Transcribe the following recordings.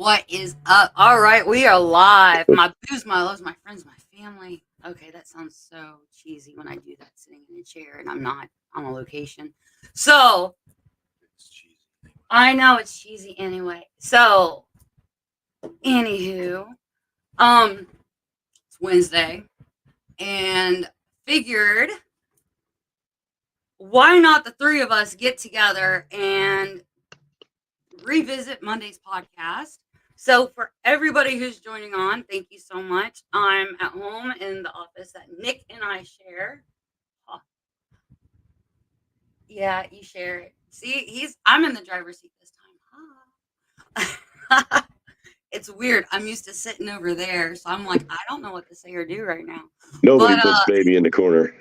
What is up? All right, we are live. My booze, my loves, my friends, my family. Okay, that sounds so cheesy when I do that sitting in a chair and I'm not on a location. So, It's cheesy. I know it's cheesy anyway. So, anywho, it's Wednesday and figured why not the three of us get together and revisit Monday's podcast. So, for everybody who's joining on, thank you so much. I'm at home in the office that Nick and I share. Oh, yeah, you share it. See, I'm in the driver's seat this time. It's weird. I'm used to sitting over there, so I'm like, I don't know what to say or do right now. Nobody But puts baby in the corner.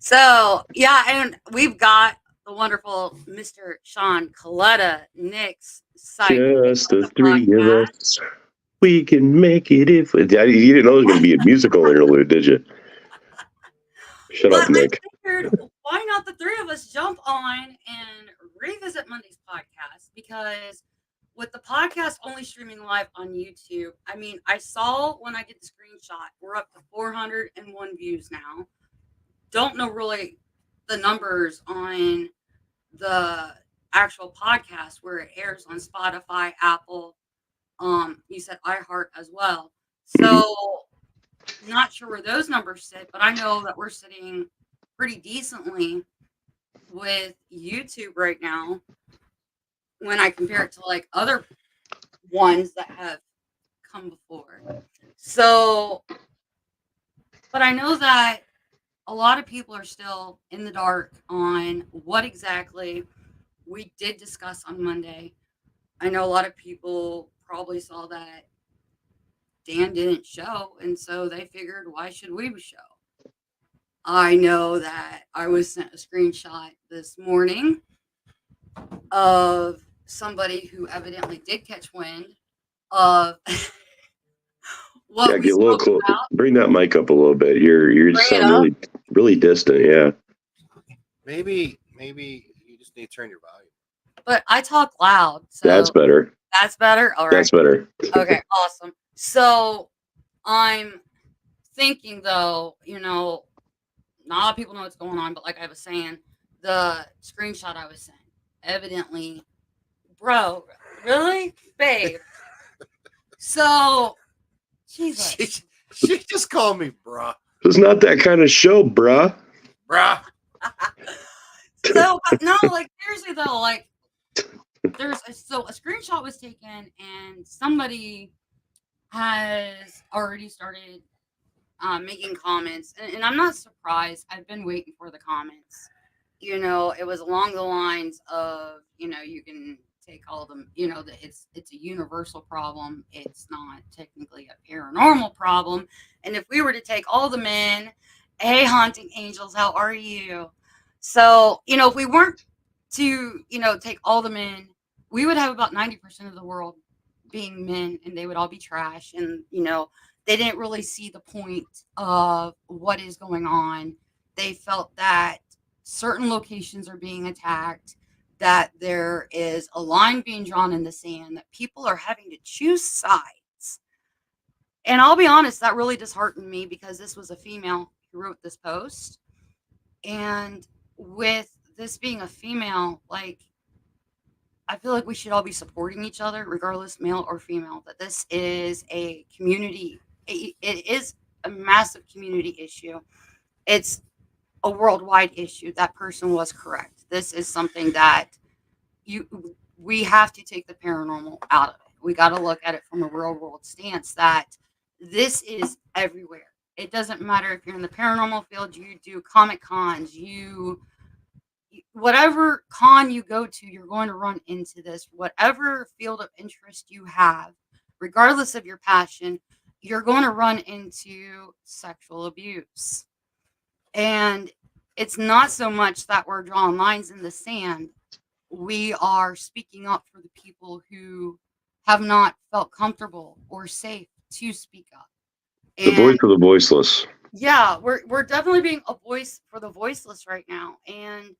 so yeah, and we've got the wonderful Mr. Sean Coletta, Nick's sidekick Just of the the three of podcast. us. We can make it if you didn't know it was going to be a musical interlude, did you? Shut But up, I Nick. figured, why not the three of us jump on and revisit Monday's podcast? Because with the podcast only streaming live on YouTube, I mean, I saw when I did the screenshot, we're up to 401 views now. Don't know really the numbers on the actual podcast where it airs on Spotify, Apple. You said iHeart as well. So not sure where those numbers sit, but I know that we're sitting pretty decently with YouTube right now when I compare it to like other ones that have come before. So, but I know that a lot of people are still in the dark on what exactly we did discuss on Monday. I know a lot of people probably saw that Dan didn't show, and so they figured, why should we show? I know that I was sent a screenshot this morning of somebody who evidently did catch wind of what Yeah, we get a little spoke close. about. Bring that mic up a little bit. You Bring just it sound up. really distant. Yeah. Maybe you just need to turn your volume. But I talk loud, so That's better. that's better. All right. That's better. Okay, awesome. So I'm thinking, though, not a lot of people know what's going on, but like I was saying, the screenshot I was sent, evidently, bro, really, babe. So, Jesus. She just called me bruh. It's not that kind of show, bruh. Bruh. So no, like seriously though, like so a screenshot was taken and somebody has already started making comments, and I'm not surprised. I've been waiting for the comments. It was along the lines of, you can take all of them, that it's a universal problem. It's not technically a paranormal problem. And if we were to take all the men, hey, haunting angels, how are you? So, if we weren't to, take all the men, we would have about 90% of the world being men, and they would all be trash. And, they didn't really see the point of what is going on. They felt that certain locations are being attacked, that there is a line being drawn in the sand, that people are having to choose sides. And I'll be honest, that really disheartened me because this was a female who wrote this post. And with this being a female, like, I feel like we should all be supporting each other, regardless, male or female, that this is a community. It is a massive community issue. It's a worldwide issue. That person was correct. This is something that we have to take the paranormal out of it. We got to look at it from a real world stance that this is everywhere. It doesn't matter if you're in the paranormal field, you do comic cons, whatever con you go to, you're going to run into this. Whatever field of interest you have, regardless of your passion, you're going to run into sexual abuse. And it's not so much that we're drawing lines in the sand. We are speaking up for the people who have not felt comfortable or safe to speak up. The voice of the voiceless. Yeah, we're definitely being a voice for the voiceless right now. And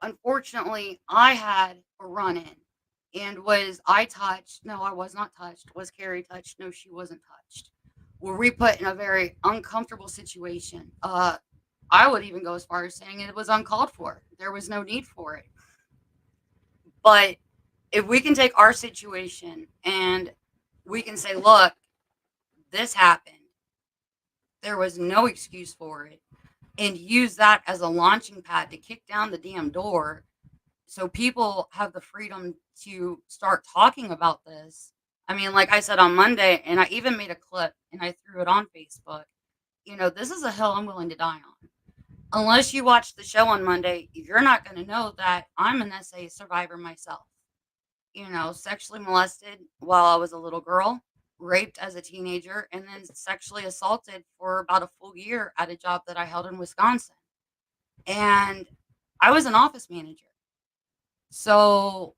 unfortunately, running. And was I touched? No, I was not touched. Was Carrie touched? No, she wasn't touched. Were we put in a very uncomfortable situation? I would even go as far as saying it was uncalled for. There was no need for it. But if we can take our situation and we can say, look, this happened, there was no excuse for it, and use that as a launching pad to kick down the damn door so people have the freedom to start talking about this. I mean, like I said on Monday, and I even made a clip and I threw it on Facebook. This is a hill I'm willing to die on. Unless you watch the show on Monday, you're not going to know that I'm an SA survivor myself. Sexually molested while I was a little girl, raped as a teenager, and then sexually assaulted for about a full year at a job that I held in Wisconsin. And I was an office manager. So,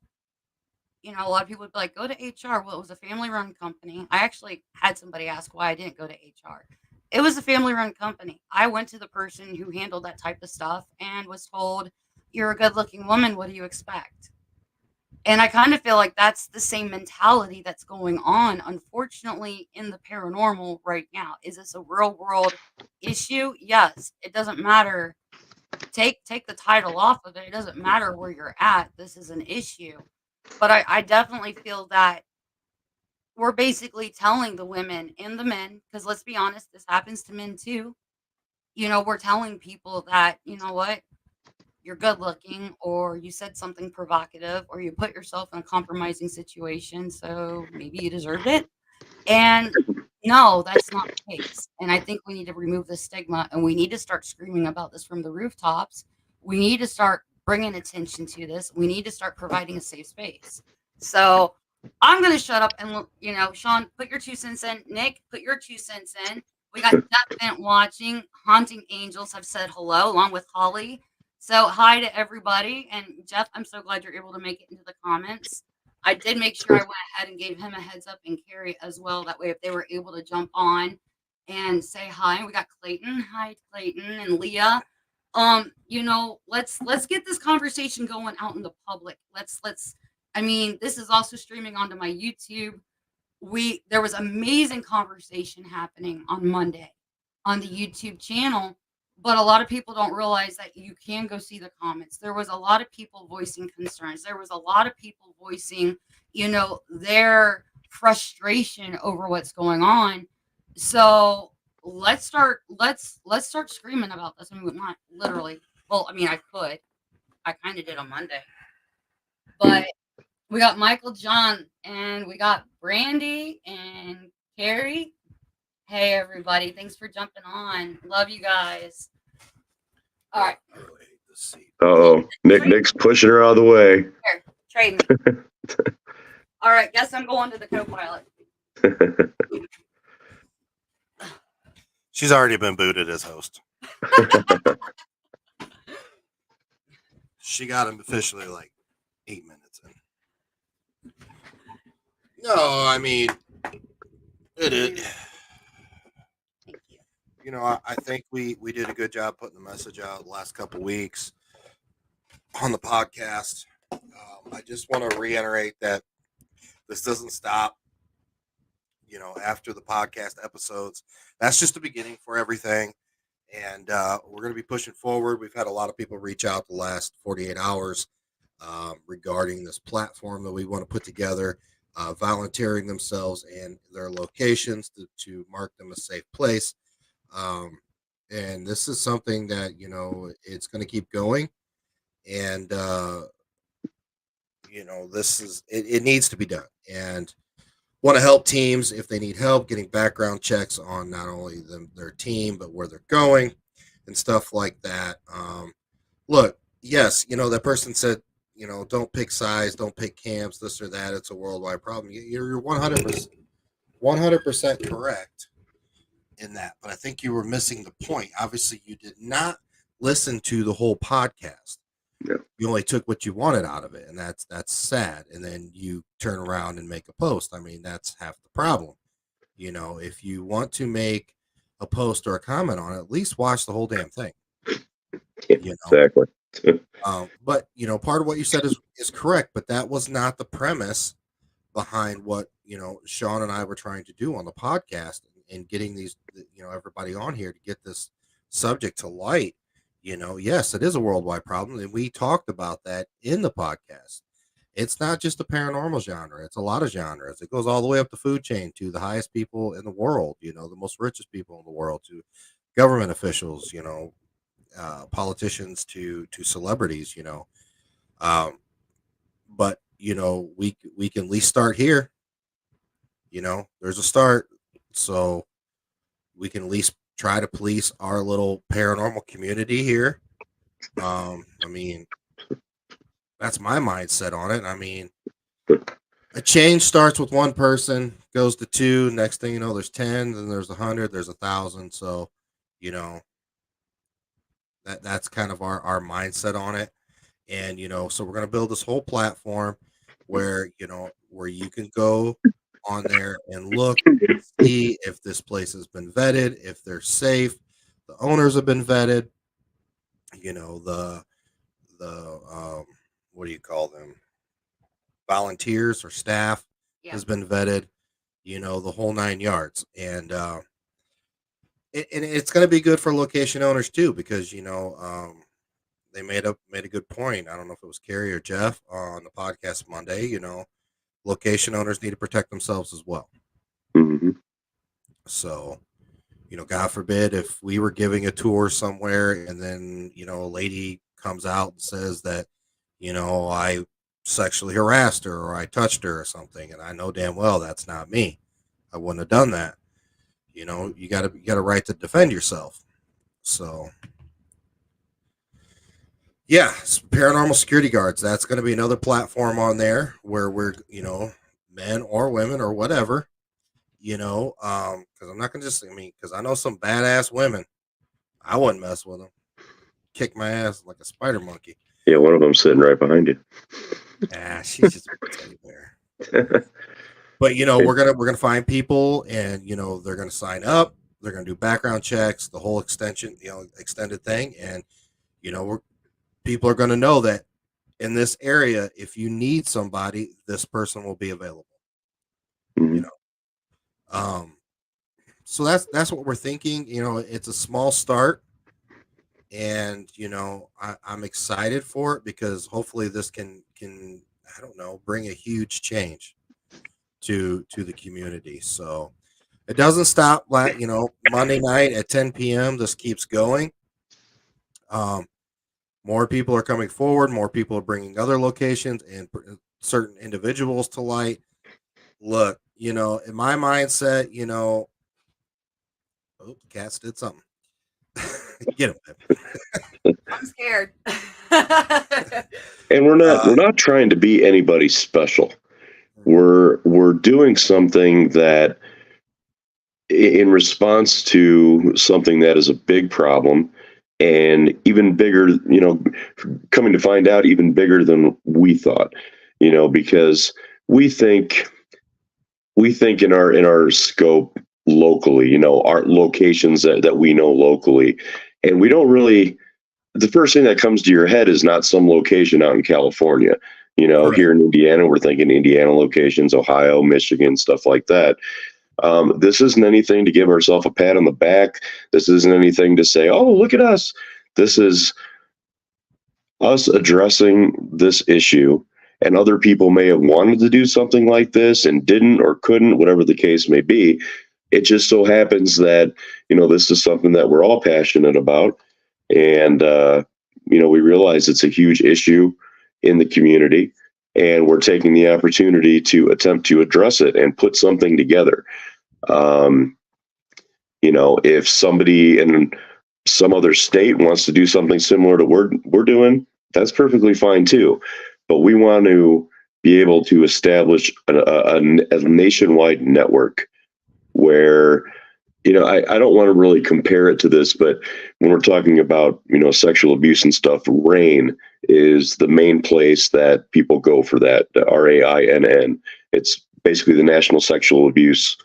a lot of people would be like, go to HR. Well, it was a family run company. I actually had somebody ask why I didn't go to HR. It was a family run company. I went to the person who handled that type of stuff and was told, you're a good looking woman. What do you expect? And I kind of feel like that's the same mentality that's going on, unfortunately, in the paranormal right now. Is this a real world issue? Yes. It doesn't matter. Take the title off of it. It doesn't matter where you're at. This is an issue. But I definitely feel that we're basically telling the women and the men, because let's be honest, this happens to men too. We're telling people that, you know what? You're good looking, or you said something provocative, or you put yourself in a compromising situation, so maybe you deserved it. And no, that's not the case. And I think we need to remove the stigma, and we need to start screaming about this from the rooftops. We need to start bringing attention to this. We need to start providing a safe space. So I'm going to shut up and, Sean, put your 2 cents in. Nick, put your 2 cents in. We got Jeff Bent watching. Haunting Angels have said hello, along with Holly. So hi to everybody. And Jeff, I'm so glad you're able to make it into the comments. I did make sure I went ahead and gave him a heads up, and Carrie as well. That way, if they were able to jump on and say hi. We got Clayton. Hi, Clayton and Leah. Let's get this conversation going out in the public. This is also streaming onto my YouTube. There was amazing conversation happening on Monday on the YouTube channel, but a lot of people don't realize that you can go see the comments. There was a lot of people voicing concerns. There was a lot of people voicing, their frustration over what's going on. So let's start screaming about this. Not literally. Well, I could. I kind of did on Monday. But we got Michael John, and we got Brandy and Carrie. Hey, everybody. Thanks for jumping on. Love you guys. All right. I really hate this seat. Oh, Nick's pushing her out of the way. Here, trade me. All right. Guess I'm going to the co-pilot. She's already been booted as host. She got him officially like 8 minutes in. No, it is. I think we did a good job putting the message out the last couple weeks on the podcast. I just want to reiterate that this doesn't stop. After the podcast episodes, that's just the beginning for everything. And we're going to be pushing forward. We've had a lot of people reach out the last 48 hours regarding this platform that we want to put together, volunteering themselves and their locations to mark them a safe place. And this is something that, it's going to keep going. And, it needs to be done. And want to help teams if they need help getting background checks on not only their team, but where they're going and stuff like that. Look, yes, that person said, don't pick size, don't pick camps, this or that. It's a worldwide problem. You're 100% correct in that. But I think you were missing the point. Obviously, you did not listen to the whole podcast. Yeah. You only took what you wanted out of it, and that's sad. And then you turn around and make a post. That's half the problem. If you want to make a post or a comment on it, at least watch the whole damn thing. Yeah, exactly. But part of what you said is correct, but that was not the premise behind what Sean and I were trying to do on the podcast and getting these everybody on here to get this subject to light. Yes, it is a worldwide problem, and we talked about that in the podcast. It's not just the paranormal genre; it's a lot of genres. It goes all the way up the food chain to the highest people in the world, the most richest people in the world, to government officials, politicians, to celebrities, but we can at least start here. There's a start, so we can at least try to police our little paranormal community here. I mean, that's my mindset on it. I mean, a change starts with one person, goes to two. Next thing you know, there's 10, then there's 100, there's 1,000. So, that's kind of our mindset on it. And so we're going to build this whole platform where where you can go on there and look, see if this place has been vetted, if they're safe, the owners have been vetted, the what do you call them, volunteers or staff has been vetted, the whole 9 yards. And it's going to be good for location owners too, because they made a good point. I don't know if it was Carrie or Jeff on the podcast Monday. Location owners need to protect themselves as well. Mm-hmm. So, God forbid if we were giving a tour somewhere and then a lady comes out and says that I sexually harassed her or I touched her or something, and I know damn well that's not me. I wouldn't have done that. You got a right to defend yourself. So. Yeah, paranormal security guards. That's going to be another platform on there where we're, men or women or whatever, because I'm not going to because I know some badass women. I wouldn't mess with them. Kick my ass like a spider monkey. Yeah, one of them sitting right behind you. She's just a teddy bear. But we're gonna find people, and they're gonna sign up. They're gonna do background checks, the whole extended thing, and people are going to know that in this area, if you need somebody, this person will be available. Mm-hmm. So that's what we're thinking. It's a small start, and I'm excited for it because hopefully this can I don't know, bring a huge change to the community. So it doesn't stop. Monday night at 10 p.m. This keeps going. More people are coming forward. More people are bringing other locations and certain individuals to light. Look, in my mindset, oh, the cats did something. Get him. I'm scared. And we're not trying to be anybody special. We're doing something that, in response to something that is a big problem, and even bigger, coming to find out even bigger than we thought, because we think in our scope locally, our locations that we know locally, and we don't really, the first thing that comes to your head is not some location out in California. Correct. Here in Indiana, we're thinking Indiana locations, Ohio, Michigan, stuff like that. This isn't anything to give ourselves a pat on the back. This isn't anything to say, oh, look at us. This is us addressing this issue. And other people may have wanted to do something like this and didn't or couldn't, whatever the case may be. It just so happens that, this is something that we're all passionate about. And, we realize it's a huge issue in the community. And we're taking the opportunity to attempt to address it and put something together. If somebody in some other state wants to do something similar to what we're doing, that's perfectly fine too. But we want to be able to establish a nationwide network where, I don't want to really compare it to this, but when we're talking about, sexual abuse and stuff, RAINN is the main place that people go for that, RAINN. It's basically the National Sexual Abuse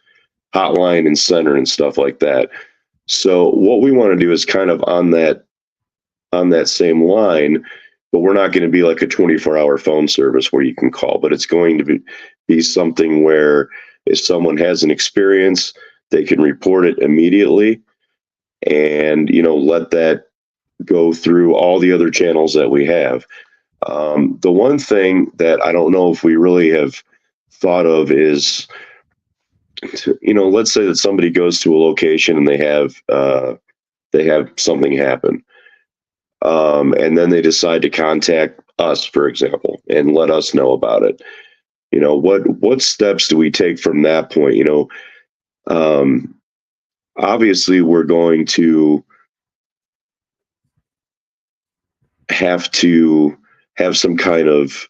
Hotline and Center and stuff like that. So what we want to do is kind of on that on that same line, but we're not going to be like a 24-hour phone service where you can call, but it's going to be something where if someone has an experience, they can report it immediately and, let that go through all the other channels that we have. The one thing that I don't know if we really have thought of is, let's say that somebody goes to a location and they have something happen. And then they decide to contact us, for example, and let us know about it. What steps do we take from that point? Obviously we're going to have some kind of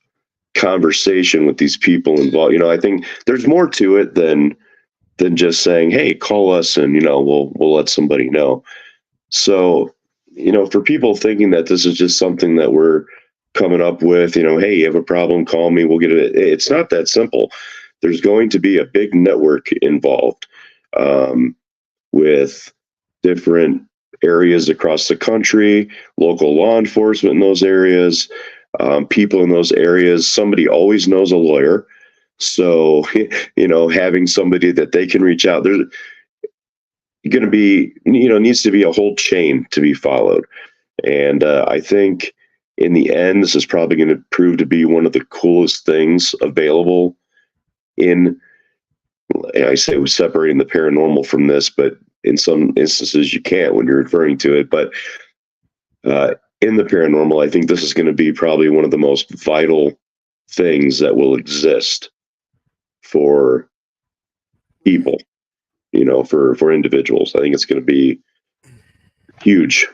conversation with these people involved. I think there's more to it than just saying, "Hey, call us," and we'll let somebody know. So, for people thinking that this is just something that we're coming up with, hey, you have a problem, call me, we'll get it. It's not that simple. There's going to be a big network involved, with different areas across the country, local law enforcement in those areas, people in those areas. Somebody always knows a lawyer. So, having somebody that they can reach out, there's going to be, needs to be a whole chain to be followed. And I think in the end, this is probably going to prove to be one of the coolest things available I say we're separating the paranormal from this, but in some instances you can't when you're referring to it. But in the paranormal, I think this is going to be probably one of the most vital things that will exist for people, for individuals. I think it's going to be huge.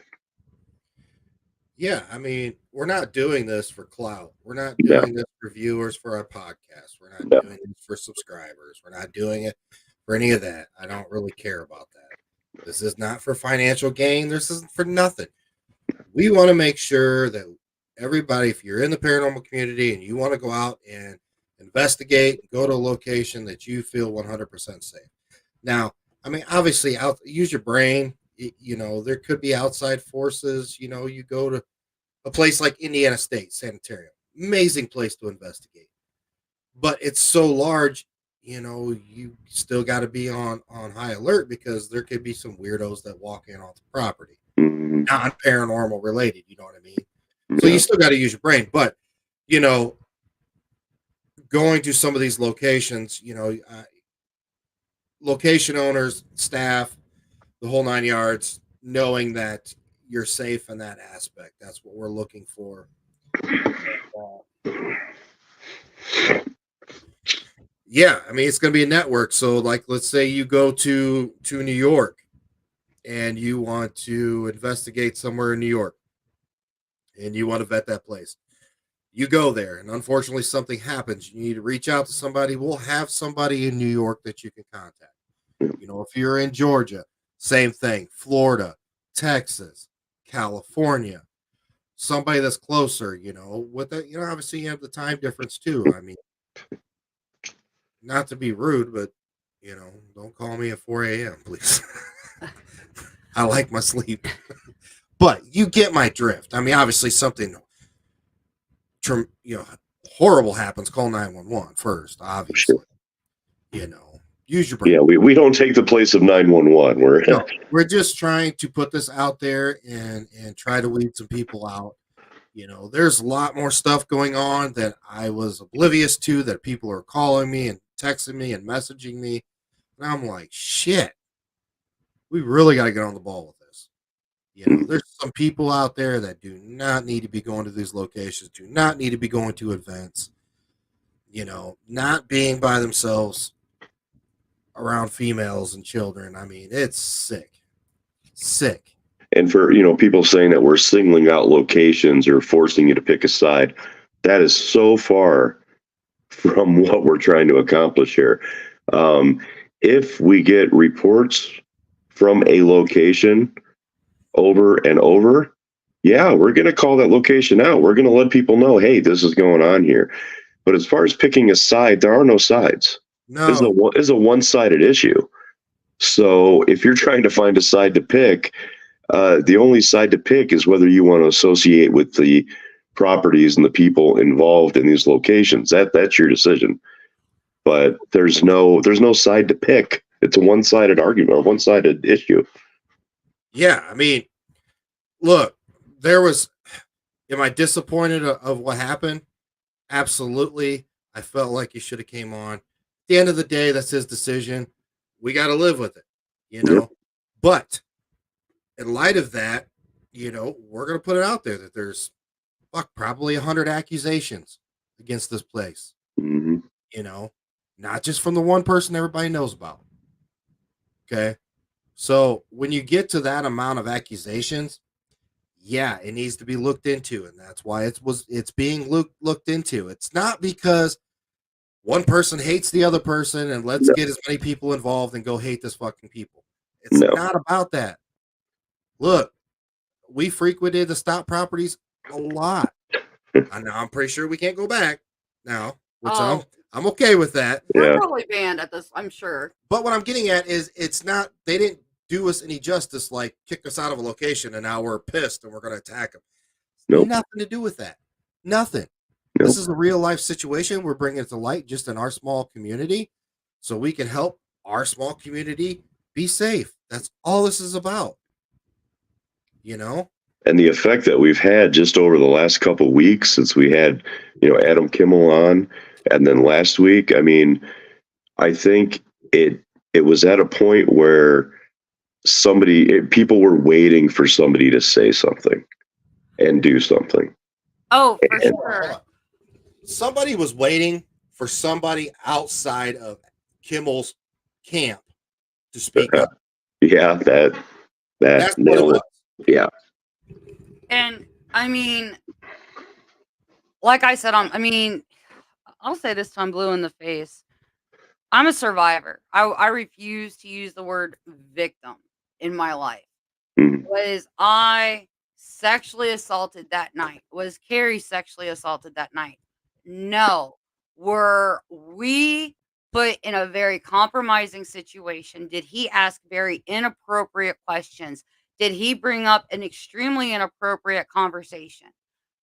Yeah, I mean, we're not doing this for clout. We're not No, doing this for viewers for our podcast. We're not no. doing it for subscribers. We're not doing it for any of that. I don't really care about that. This is not for financial gain. This isn't for nothing. We want to make sure that everybody, if you're in the paranormal community and you want to go out and investigate, go to a location that you feel 100% safe. Now, I mean, obviously, use your brain. There could be outside forces. You go to a place like Indiana State Sanitarium, amazing place to investigate, but it's so large. You still got to be on high alert because there could be some weirdos that walk in on the property, not paranormal related. You know what I mean? So you still got to use your brain, but going to some of these locations, location owners, staff, the whole 9 yards, knowing that you're safe in that aspect. That's what we're looking for. Yeah, I mean, it's going to be a network. So, like, let's say you go to New York and you want to investigate somewhere in New York and you want to vet that place. You go there, and unfortunately, something happens. You need to reach out to somebody. We'll have somebody in New York that you can contact. If you're in Georgia, same thing. Florida, Texas, California, somebody that's closer, with that, obviously you have the time difference too. I mean, not to be rude, but don't call me at 4 a.m., please. I like my sleep. But you get my drift. I mean, obviously something horrible happens, call 911 first, obviously. Use your brain. Yeah, we don't take the place of 911. We're just trying to put this out there and try to weed some people out. There's a lot more stuff going on that I was oblivious to, that people are calling me and texting me and messaging me. And I'm like, shit, we really got to get on the ball with this. There's some people out there that do not need to be going to these locations, do not need to be going to events, not being by themselves around females and children. I mean, it's sick. And for, people saying that we're singling out locations or forcing you to pick a side, that is so far from what we're trying to accomplish here. If we get reports from a location over and over, yeah, we're going to call that location out. We're going to let people know, hey, this is going on here. But as far as picking a side, there are no sides. It's a one-sided issue. So if you're trying to find a side to pick, The only side to pick is whether you want to associate with the properties and the people involved in these locations. That's your decision. But there's no side to pick. It's a one-sided argument or one-sided issue. Yeah, I mean, look, there was. Am I disappointed of what happened? Absolutely. I felt like he should have came on. At the end of the day, that's his decision. We got to live with it, you know. Yep. But in light of that, we're going to put it out there that there's probably 100 accusations against this place. Mm-hmm. Not just from the one person everybody knows about. Okay. So when you get to that amount of accusations, yeah, it needs to be looked into, and that's why it's being looked into. It's not because one person hates the other person and let's get as many people involved and go hate this fucking people. It's not about that. Look, we frequented the stop properties a lot. I'm pretty sure we can't go back now, which I'm okay with that. We're probably banned at this, I'm sure. But what I'm getting at is it's not, they didn't do us any justice, like kick us out of a location and now we're pissed and we're going to attack them. Nope. Nothing to do with that. Nothing. Nope. This is a real life situation. We're bringing it to light just in our small community so we can help our small community be safe. That's all this is about. And the effect that we've had just over the last couple of weeks since we had, Adam Kimmel on, and then last week, I mean, I think it was at a point where people were waiting for somebody to say something and do something. Oh, for sure. Somebody was waiting for somebody outside of Kimmel's camp to speak up. Yeah, that's what it was. Yeah. And I mean, like I said, I'll say this till I'm blue in the face. I'm a survivor. I refuse to use the word victim in my life. Mm-hmm. Was I sexually assaulted that night? Was Carrie sexually assaulted that night? No. Were we put in a very compromising situation? Did he ask very inappropriate questions? Did he bring up an extremely inappropriate conversation?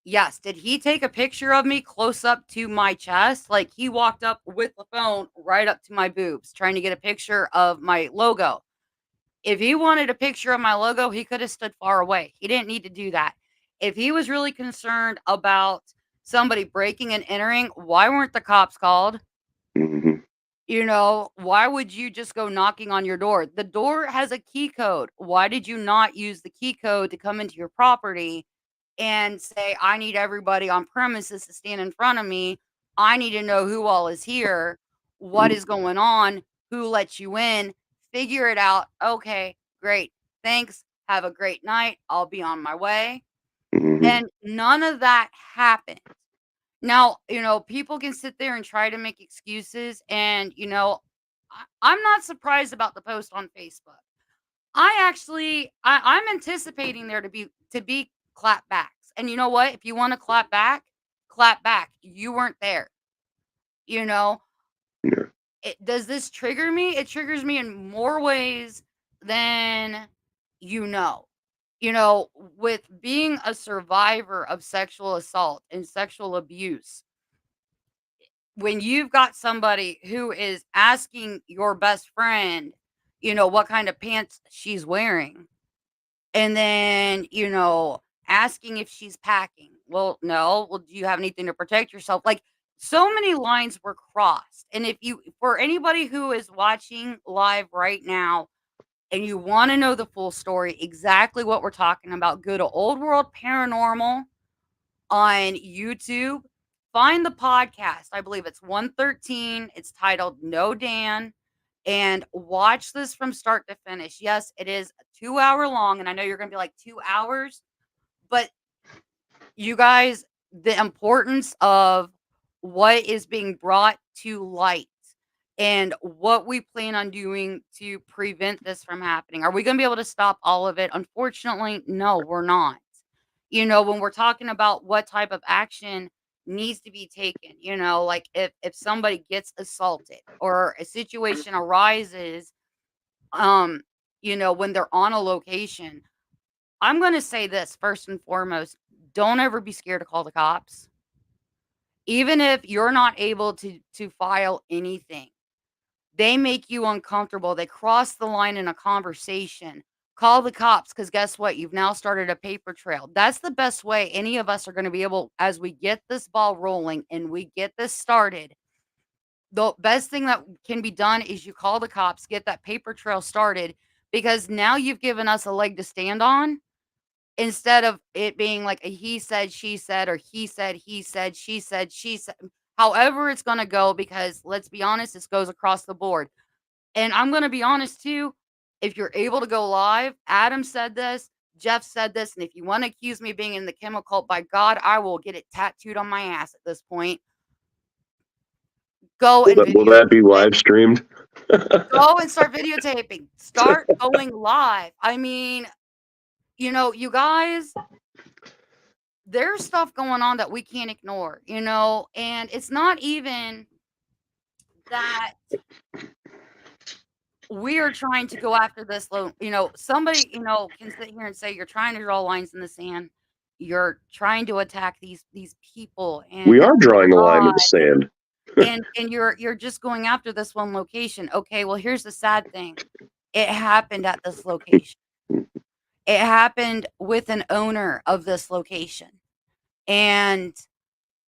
Yes. Did he take a picture of me close up to my chest? Like he walked up with the phone right up to my boobs, trying to get a picture of my logo. If he wanted a picture of my logo, he could have stood far away. He didn't need to do that. If he was really concerned about somebody breaking and entering, why weren't the cops called? Mm-hmm. Why would you just go knocking on your door? The door has a key code. Why did you not use the key code to come into your property and say, I need everybody on premises to stand in front of me. I need to know who all is here. What is going on? Who let you in? Figure it out. Okay, great. Thanks. Have a great night. I'll be on my way. Mm-hmm. And none of that happened. Now, people can sit there and try to make excuses. And, I'm not surprised about the post on Facebook. I'm anticipating there to be clapbacks. And you know what? If you want to clap back, clap back. You weren't there. Yeah. Does this trigger me? It triggers me in more ways than with being a survivor of sexual assault and sexual abuse. When you've got somebody who is asking your best friend, what kind of pants she's wearing, and then, asking if she's packing. Well, no. Well, do you have anything to protect yourself? Like, so many lines were crossed. And for anybody who is watching live right now and you want to know the full story, exactly what we're talking about, go to Old World Paranormal on YouTube. Find the podcast. I believe it's 113. It's titled No Dan. And watch this from start to finish. Yes, it is 2 hour long. And I know you're going to be like 2 hours. But you guys, the importance of what is being brought to light and what we plan on doing to prevent this from happening. Are we going to be able to stop all of it? Unfortunately, no, we're not. When we're talking about what type of action needs to be taken, like if somebody gets assaulted or a situation arises, when they're on a location, I'm going to say this first and foremost. Don't ever be scared to call the cops. Even if you're not able to file anything, they make you uncomfortable. They cross the line in a conversation. Call the cops because guess what? You've now started a paper trail. That's the best way any of us are going to be able, as we get this ball rolling and we get this started. The best thing that can be done is you call the cops, get that paper trail started because now you've given us a leg to stand on instead of it being like a he said, she said, or he said, she said, she said. However, it's going to go because let's be honest, this goes across the board. And I'm gonna be honest too, if you're able to go live, Adam said this, Jeff said this, and if you wanna accuse me of being in the chemical, by God, I will get it tattooed on my ass at this point. Go and Will that be videotape it. live streamed? Go and start videotaping. Start going live. I mean, you guys, there's stuff going on that we can't ignore, and it's not even that we are trying to go after this somebody, can sit here and say you're trying to draw lines in the sand. You're trying to attack these people We and are drawing a line in the God, sand. and you're just going after this one location. Okay, well, here's the sad thing. It happened at this location. It happened with an owner of this location. And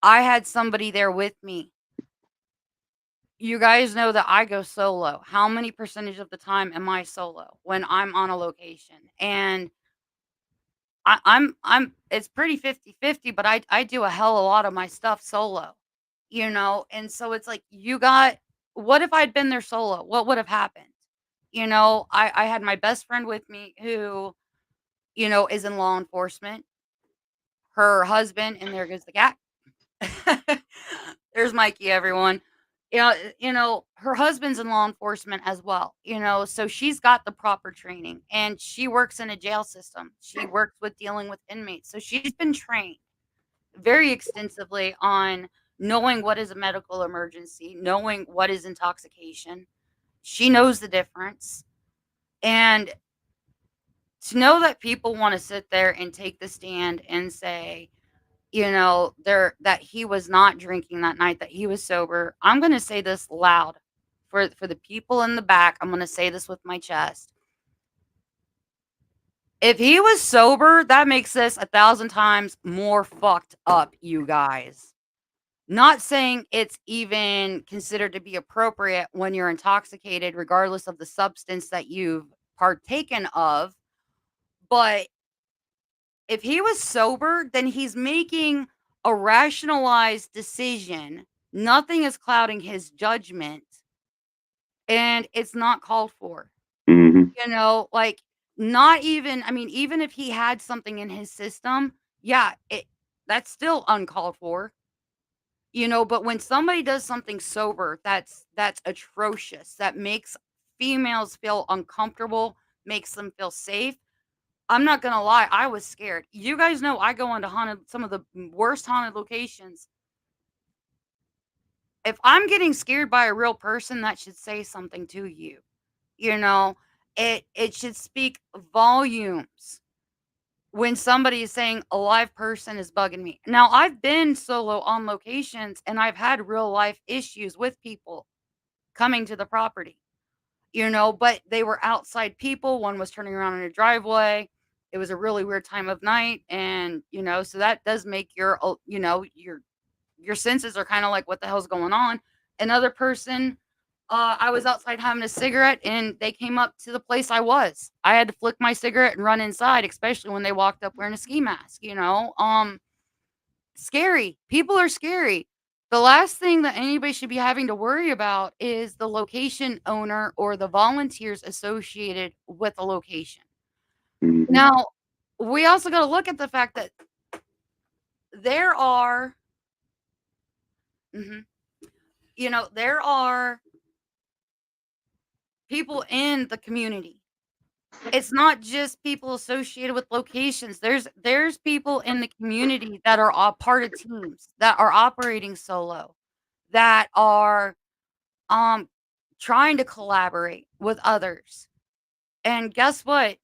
I had somebody there with me. You guys know that I go solo. How many percentage of the time am I solo when I'm on a location? And I'm it's pretty 50-50, but I do a hell of a lot of my stuff solo, and so it's like what if I'd been there solo? What would have happened? I had my best friend with me who, is in law enforcement. Her husband, and there goes the cat. There's Mikey, everyone. Yeah, her husband's in law enforcement as well, so she's got the proper training and she works in a jail system. She works with dealing with inmates. So she's been trained very extensively on knowing what is a medical emergency, knowing what is intoxication. She knows the difference. And to know that people want to sit there and take the stand and say, that he was not drinking that night, that he was sober. I'm going to say this loud for the people in the back. I'm going to say this with my chest. If he was sober, that makes this 1,000 times more fucked up, you guys. Not saying it's even considered to be appropriate when you're intoxicated, regardless of the substance that you've partaken of. But if he was sober, then he's making a rationalized decision. Nothing is clouding his judgment, and it's not called for. Mm-hmm. Like not even, I mean, even if he had something in his system, yeah, that's still uncalled for. But when somebody does something sober, that's atrocious. That makes females feel uncomfortable, makes them feel safe. I'm not gonna lie, I was scared. You guys know I go into some of the worst haunted locations. If I'm getting scared by a real person, that should say something to you. It should speak volumes when somebody is saying a live person is bugging me. Now, I've been solo on locations and I've had real life issues with people coming to the property. But they were outside people. One was turning around in a driveway. It was a really weird time of night. And, so that does make your senses are kind of like, what the hell's going on? Another person, I was outside having a cigarette and they came up to the place I was. I had to flick my cigarette and run inside, especially when they walked up wearing a ski mask, scary. People are scary. The last thing that anybody should be having to worry about is the location owner or the volunteers associated with the location. Mm-hmm. Now, we also got to look at the fact that there are, there are people in the community. It's not just people associated with locations. There's people in the community that are all part of teams that are operating solo, that are trying to collaborate with others. And guess what?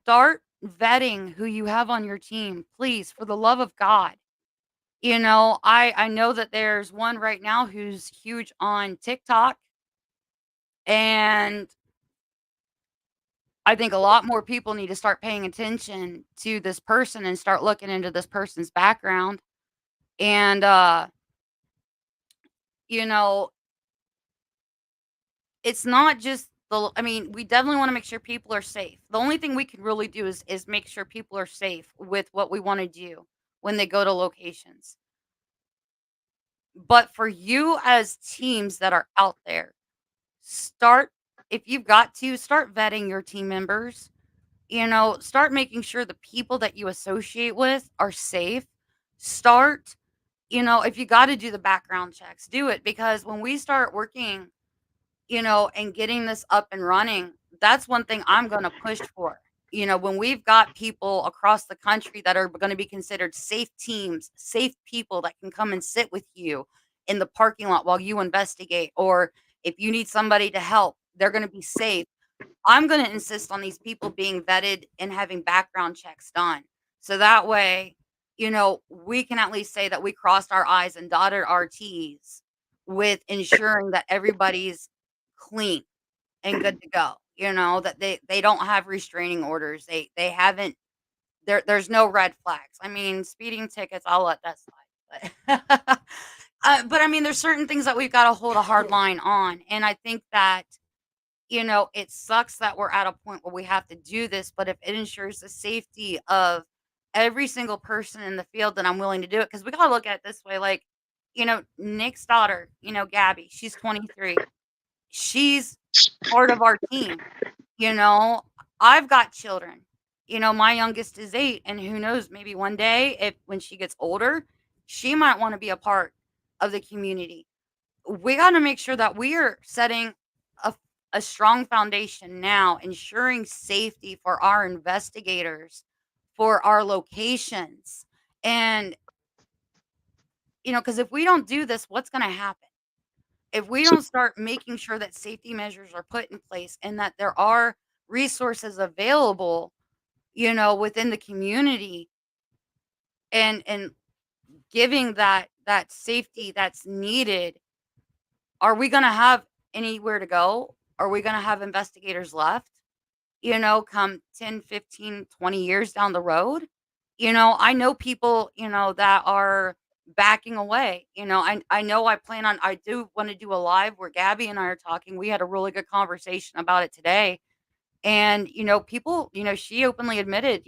Start vetting who you have on your team, please, for the love of God. I know that there's one right now who's huge on TikTok, and I think a lot more people need to start paying attention to this person and start looking into this person's background. And you know, it's not just I mean, we definitely want to make sure people are safe. The only thing we can really do is make sure people are safe with what we want to do when they go to locations. But for you as teams that are out there, start if you've got to start vetting your team members. Start making sure the people that you associate with are safe. Start, if you got to do the background checks, do it, because when we start working, and getting this up and running, that's one thing I'm going to push for. When we've got people across the country that are going to be considered safe teams, safe people that can come and sit with you in the parking lot while you investigate, or if you need somebody to help, they're going to be safe. I'm going to insist on these people being vetted and having background checks done. So that way, we can at least say that we crossed our I's and dotted our T's with ensuring that everybody's clean and good to go. That they don't have restraining orders. They haven't there's no red flags. I mean, speeding tickets, I'll let that slide. But I mean, there's certain things that we've got to hold a hard line on. And I think that it sucks that we're at a point where we have to do this, but if it ensures the safety of every single person in the field, then I'm willing to do it. Because we got to look at it this way. Like, Nick's daughter, Gabby, she's 23. She's part of our team. I've got children. My youngest is 8, and who knows, maybe one day, when she gets older, she might want to be a part of the community. We got to make sure that we are setting a strong foundation now, ensuring safety for our investigators, for our locations. And, because if we don't do this, what's going to happen? If we don't start making sure that safety measures are put in place and that there are resources available, within the community, and giving that safety that's needed, are we going to have anywhere to go? Are we going to have investigators left, come 10, 15, 20 years down the road? I know people, that are backing away. I know I do want to do a live where Gabby and I are talking. We had a really good conversation about it today. And, people, she openly admitted,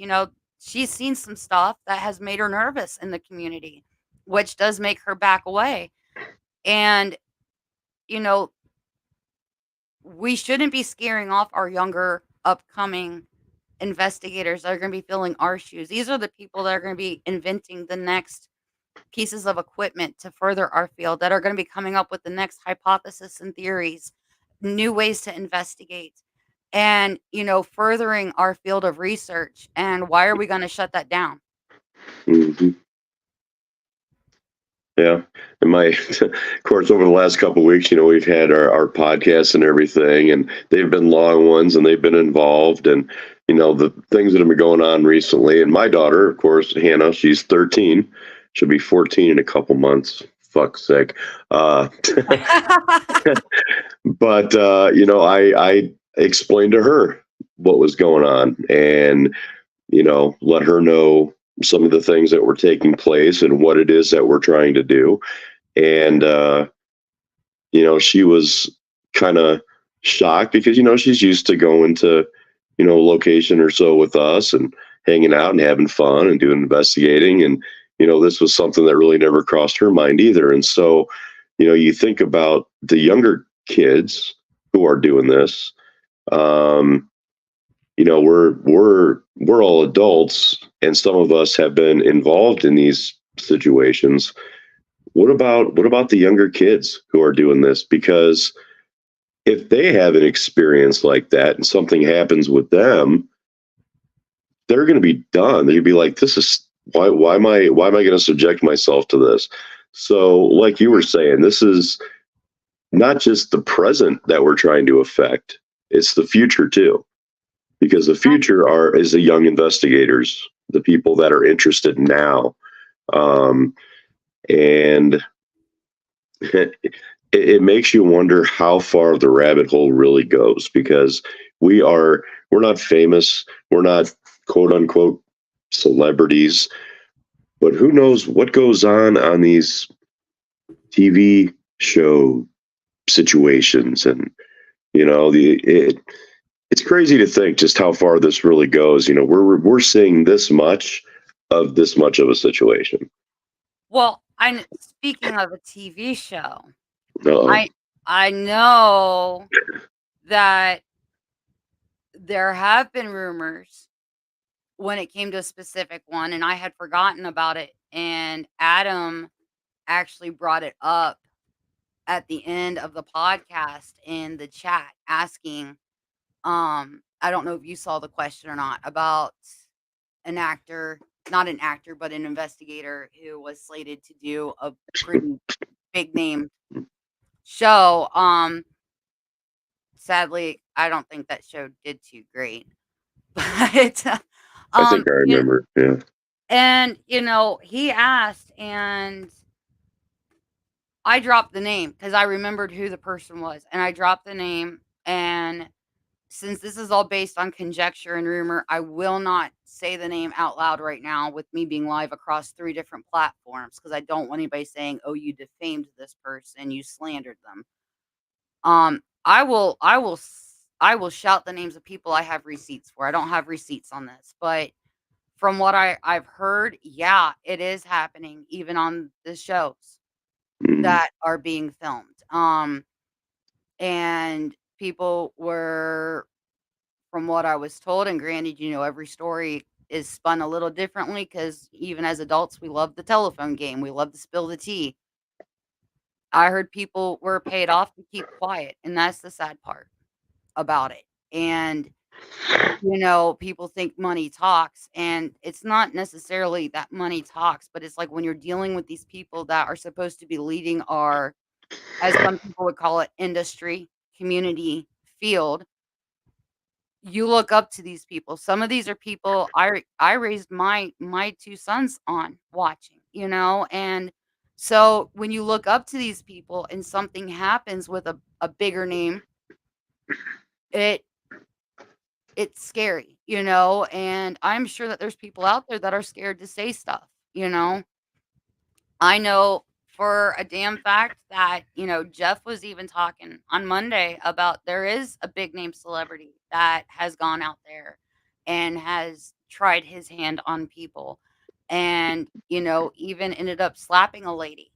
she's seen some stuff that has made her nervous in the community, which does make her back away. And, you know, we shouldn't be scaring off our younger upcoming investigators that are going to be filling our shoes. These are the people that are going to be inventing the next pieces of equipment to further our field, that are going to be coming up with the next hypothesis and theories, new ways to investigate, and, furthering our field of research. And why are we going to shut that down? Mm-hmm. Yeah. And of course, over the last couple of weeks, we've had our podcasts and everything, and they've been long ones, and they've been involved, and, the things that have been going on recently. And my daughter, of course, Hannah, she's 13. She'll be 14 in a couple months. Fuck's sake. But, I explained to her what was going on, and, let her know some of the things that were taking place and what it is that we're trying to do. And, she was kind of shocked because, she's used to going to, location or so with us and hanging out and having fun and doing investigating. And, this was something that really never crossed her mind either. And so, you think about the younger kids who are doing this. We're all adults, and some of us have been involved in these situations. What about the younger kids who are doing this? Because if they have an experience like that and something happens with them, they're going to be done. They'd be like, "This is why am I going to subject myself to this?" So, like you were saying, this is not just the present that we're trying to affect; it's the future too. because the future is the young investigators, the people that are interested now. And it makes you wonder how far the rabbit hole really goes, because we're not famous, we're not quote unquote celebrities, but who knows what goes on these TV show situations. And it's crazy to think just how far this really goes. We're seeing this much of a situation. Well, I speaking of a TV show, Uh-oh. I know that there have been rumors when it came to a specific one, and I had forgotten about it, and Adam actually brought it up at the end of the podcast in the chat asking, I don't know if you saw the question or not, about an actor, not an actor, but an investigator who was slated to do a pretty big name show. Sadly, I don't think that show did too great. But I think I remember. Yeah. and he asked, and I dropped the name because I remembered who the person was, and I dropped the name. And since this is all based on conjecture and rumor, I will not say the name out loud right now with me being live across 3 different platforms, because I don't want anybody saying, "Oh, you defamed this person, you slandered them." I will shout the names of people I have receipts for. I don't have receipts on this, but from what I've heard, yeah, it is happening even on the shows that are being filmed. And people were, from what I was told, and granted, every story is spun a little differently, because even as adults, we love the telephone game. We love to spill the tea. I heard people were paid off to keep quiet, and that's the sad part about it. And, people think money talks, and it's not necessarily that money talks, but it's like when you're dealing with these people that are supposed to be leading our, as some people would call it, industry, community, field, you look up to these people. Some of these are people I raised my 2 sons on watching, and so when you look up to these people and something happens with a bigger name, it's scary, and I'm sure that there's people out there that are scared to say stuff, I know for a damn fact that, Jeff was even talking on Monday about there is a big name celebrity that has gone out there and has tried his hand on people, and, even ended up slapping a lady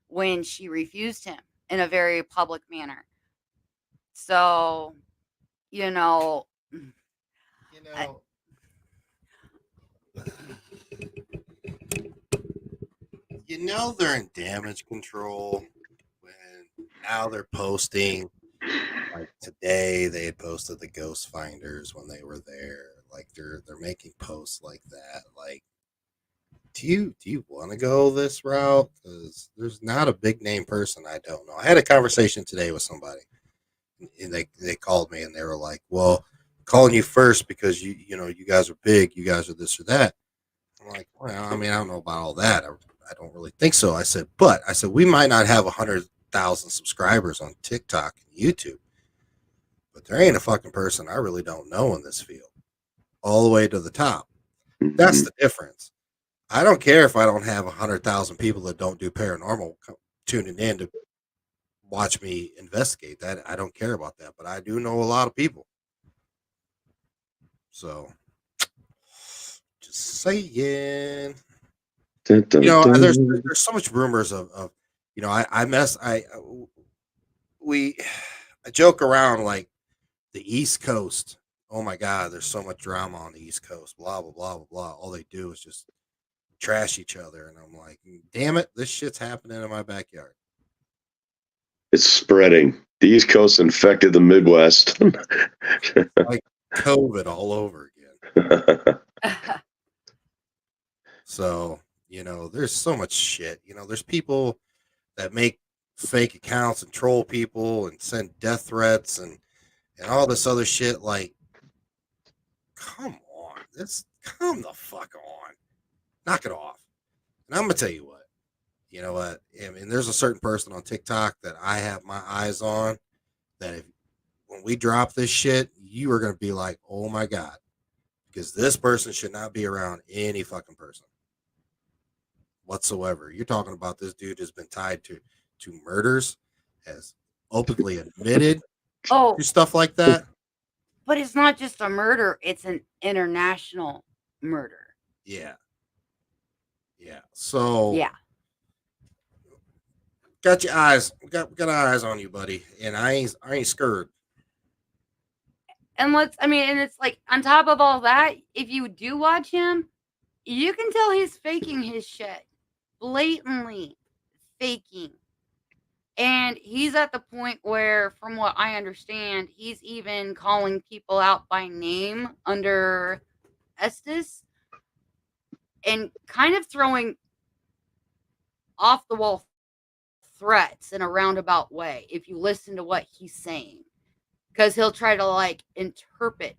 when she refused him in a very public manner. So, you know, You I, know, they're in damage control when now they're posting. Like today, they had posted the ghost finders when they were there. Like they're making posts like that. Like, do you want to go this route? Because there's not a big name person I don't know. I had a conversation today with somebody, and they called me and they were like, "Well, I'm calling you first because you guys are big. You guys are this or that." I'm like, "Well, I mean, I don't know about all that. I don't really think so." I said, we might not have 100,000 subscribers on TikTok and YouTube, but there ain't a fucking person I really don't know in this field, all the way to the top. That's the difference. I don't care if I don't have 100,000 people that don't do paranormal tuning in to watch me investigate that. I don't care about that, but I do know a lot of people. So, just saying. Dun, dun, There's dun. so much rumors of I joke around like the East Coast. Oh my God, there's so much drama on the East Coast. Blah blah blah blah blah. All they do is just trash each other, and I'm like, damn it, this shit's happening in my backyard. It's spreading. The East Coast infected the Midwest. Like COVID all over again. So, there's so much shit. There's people that make fake accounts and troll people and send death threats and all this other shit. Like, come on, come the fuck on, knock it off. And I'm gonna tell you what. You know what? I mean, there's a certain person on TikTok that I have my eyes on. That when we drop this shit, you are gonna be like, oh my god, because this person should not be around any fucking person whatsoever. You're talking about this dude has been tied to murders, has openly admitted Oh, to stuff like that. but it's not just a murder, it's an international murder. Yeah. So Yeah. got your eyes, we got our eyes on you, buddy, and I ain't scared. And and it's like on top of all that, if you do watch him, you can tell he's faking his shit. Blatantly faking. And he's at the point where, from what I understand, he's even calling people out by name under Estes and kind of throwing off the wall threats in a roundabout way if you listen to what he's saying. Because he'll try to like interpret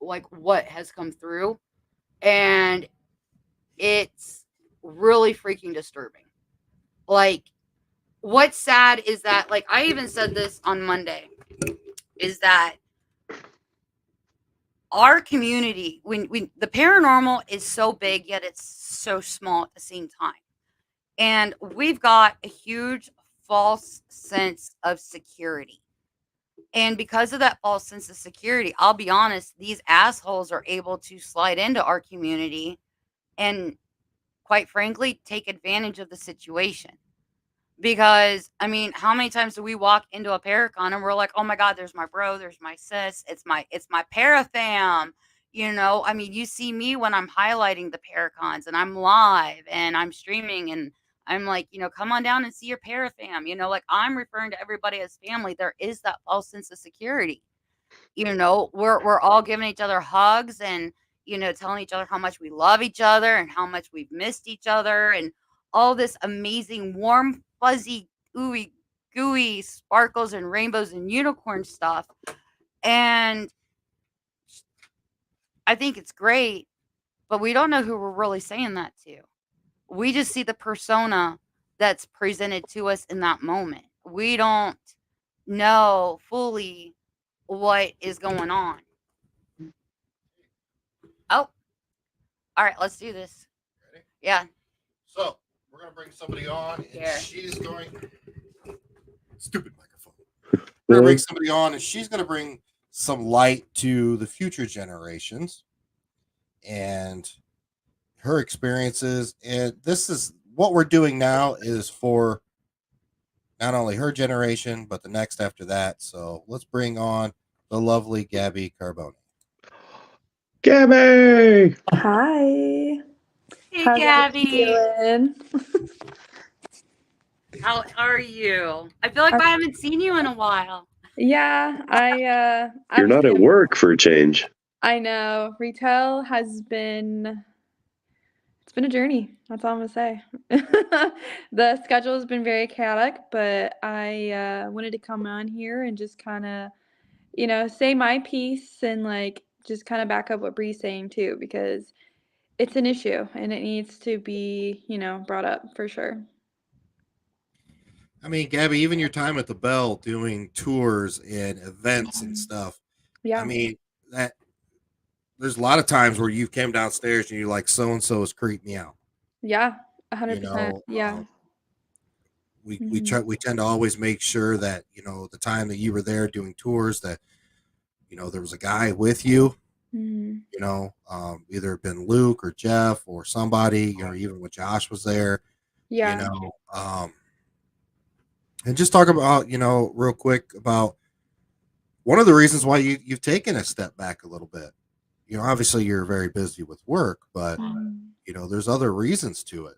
like what has come through. And it's really freaking disturbing. Like, what's sad is that, like, I even said this on Monday, is that our community, when the paranormal is so big, yet it's so small at the same time. And we've got a huge false sense of security. And because of that false sense of security, I'll be honest, these assholes are able to slide into our community and, quite frankly, take advantage of the situation. Because, I mean, how many times do we walk into a Paracon and we're like, oh my God, there's my bro, there's my sis, it's my parafam. I mean, you see me when I'm highlighting the Paracons and I'm live and I'm streaming and I'm like, come on down and see your parafam. Like, I'm referring to everybody as family. There is that false sense of security. We're all giving each other hugs and, telling each other how much we love each other and how much we've missed each other and all this amazing, warm, fuzzy, ooey, gooey sparkles and rainbows and unicorn stuff. And I think it's great, but we don't know who we're really saying that to. We just see the persona that's presented to us in that moment. We don't know fully what is going on. Oh, all right, let's do this. Ready? Yeah. So we're gonna bring somebody on, and Yeah. she's going. Stupid microphone. We're gonna bring somebody on, and she's gonna bring some light to the future generations and her experiences. And this is what we're doing now is for not only her generation but the next after that. So let's bring on the lovely Gabby Carbone. Gabby! Hi. Hey, How's Gabby. everyone doing? How are you? I feel like I haven't seen you in a while. Yeah, You're not at work for a change. I know. Retail has been it's been a journey. That's all I'm gonna say. The schedule has been very chaotic, but I wanted to come on here and just kind of, say my piece and like just kind of back up what Bree's saying too, because it's an issue and it needs to be, brought up for sure. I mean, Gabby, even your time at the Bell doing tours and events and stuff. Yeah. I mean, that there's a lot of times where you came downstairs and you're like, so and so has creeped me out. Yeah, You 100%. know, Yeah. we Mhm. we tend to always make sure that the time that you were there doing tours that there was a guy with you. Mhm. Either been Luke or Jeff or somebody, even when Josh was there. Yeah. And just talk about real quick about one of the reasons why you've taken a step back a little bit. Obviously you're very busy with work, but Mhm. there's other reasons to it.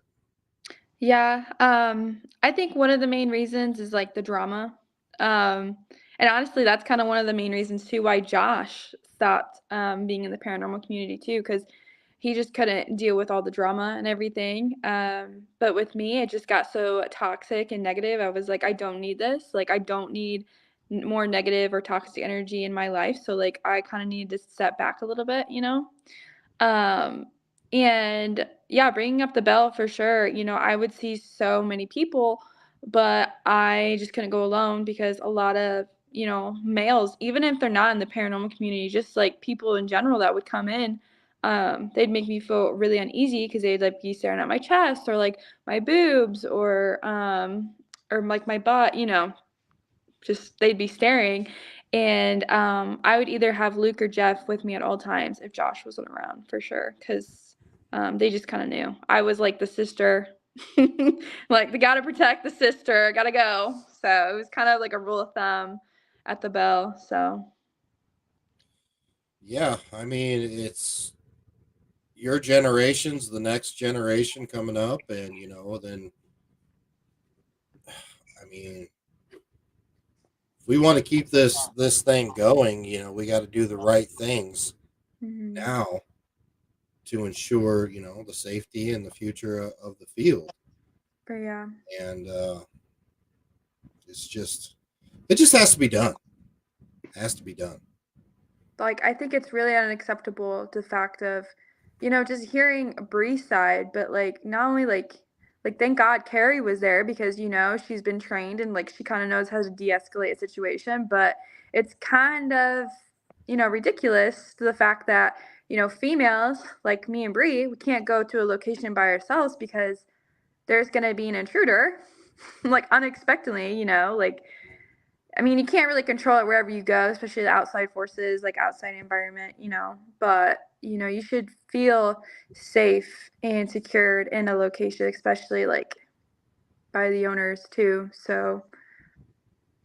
Yeah, I think one of the main reasons is like the drama. And honestly, that's kind of one of the main reasons too why Josh stopped being in the paranormal community too, because he just couldn't deal with all the drama and everything. But with me, it just got so toxic and negative. I was like, I don't need this. Like, I don't need more negative or toxic energy in my life. So like I kind of needed to step back a little bit, you know? And yeah, bringing up the bell for sure. You know, I would see so many people, but I just couldn't go alone because a lot of, you know, males, even if they're not in the paranormal community, just like people in general that would come in, they'd make me feel really uneasy because they'd like be staring at my chest or like my boobs or like my butt, you know, just they'd be staring. And I would either have Luke or Jeff with me at all times if Josh wasn't around for sure, because they just kind of knew I was like the sister, like they gotta protect the sister, gotta go. So it was kind of like a rule of thumb at the bell. So Yeah, I mean, it's your generation's the next generation coming up, and you know, then I mean, if we want to keep this thing going, you know, we got to do the right things now to ensure, you know, the safety and the future of the field. but yeah. And it just has to be done. It has to be done. Like I think it's really unacceptable the fact of, you know, just hearing Bree's side, but like not only like thank God Carrie was there because you know she's been trained and like she kind of knows how to de-escalate a situation, but it's kind of, you know, ridiculous to the fact that, you know, females like me and Bree, we can't go to a location by ourselves because there's going to be an intruder like unexpectedly, you know, like I mean, you can't really control it wherever you go, especially the outside forces, like outside environment, you know. But, you know, you should feel safe and secured in a location, especially like by the owners too. So,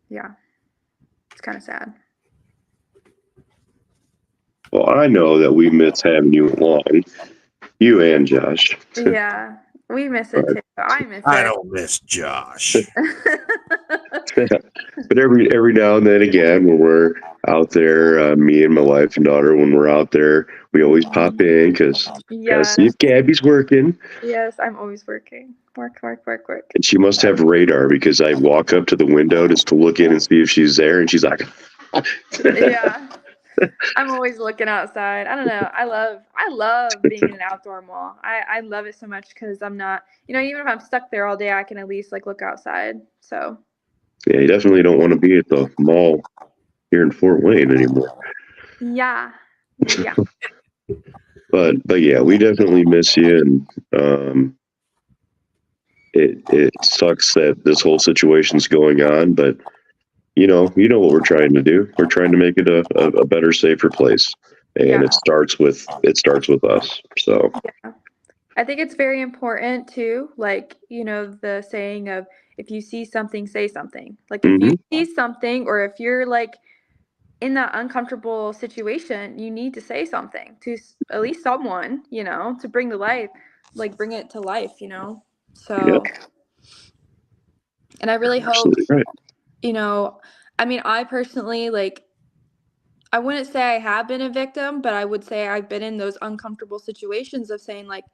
yeah, it's kind of sad. Well, I know that we miss having you along, you and Josh. Yeah, we miss it too. I miss I it. don't miss Josh. But every now and then again, when we're out there, me and my wife and daughter, when we're out there, we always pop in because gotta Yes, see if Gabby's working. yes, I'm always working. Work. And she must have radar because I walk up to the window just to look in and see if she's there, and she's like, Yeah. I'm always looking outside. I don't know. I love being in an outdoor mall. I love it so much because I'm not, you know, even if I'm stuck there all day, I can at least like look outside. So yeah, you definitely don't want to be at the mall here in Fort Wayne anymore. yeah. But yeah, we definitely miss you, and it sucks that this whole situation's going on, but you know what we're trying to do. We're trying to make it a better, safer place, and Yeah. it starts with us. So Yeah. I think it's very important too, like, you know, the saying of if you see something, say something. Like if you see something or if you're like in that uncomfortable situation, you need to say something to at least someone, you know, to bring the life, like bring it to life, you know. So, and I really hope, absolutely right. you know, I mean, I personally, like, I wouldn't say I have been a victim, but I would say I've been in those uncomfortable situations of saying, like,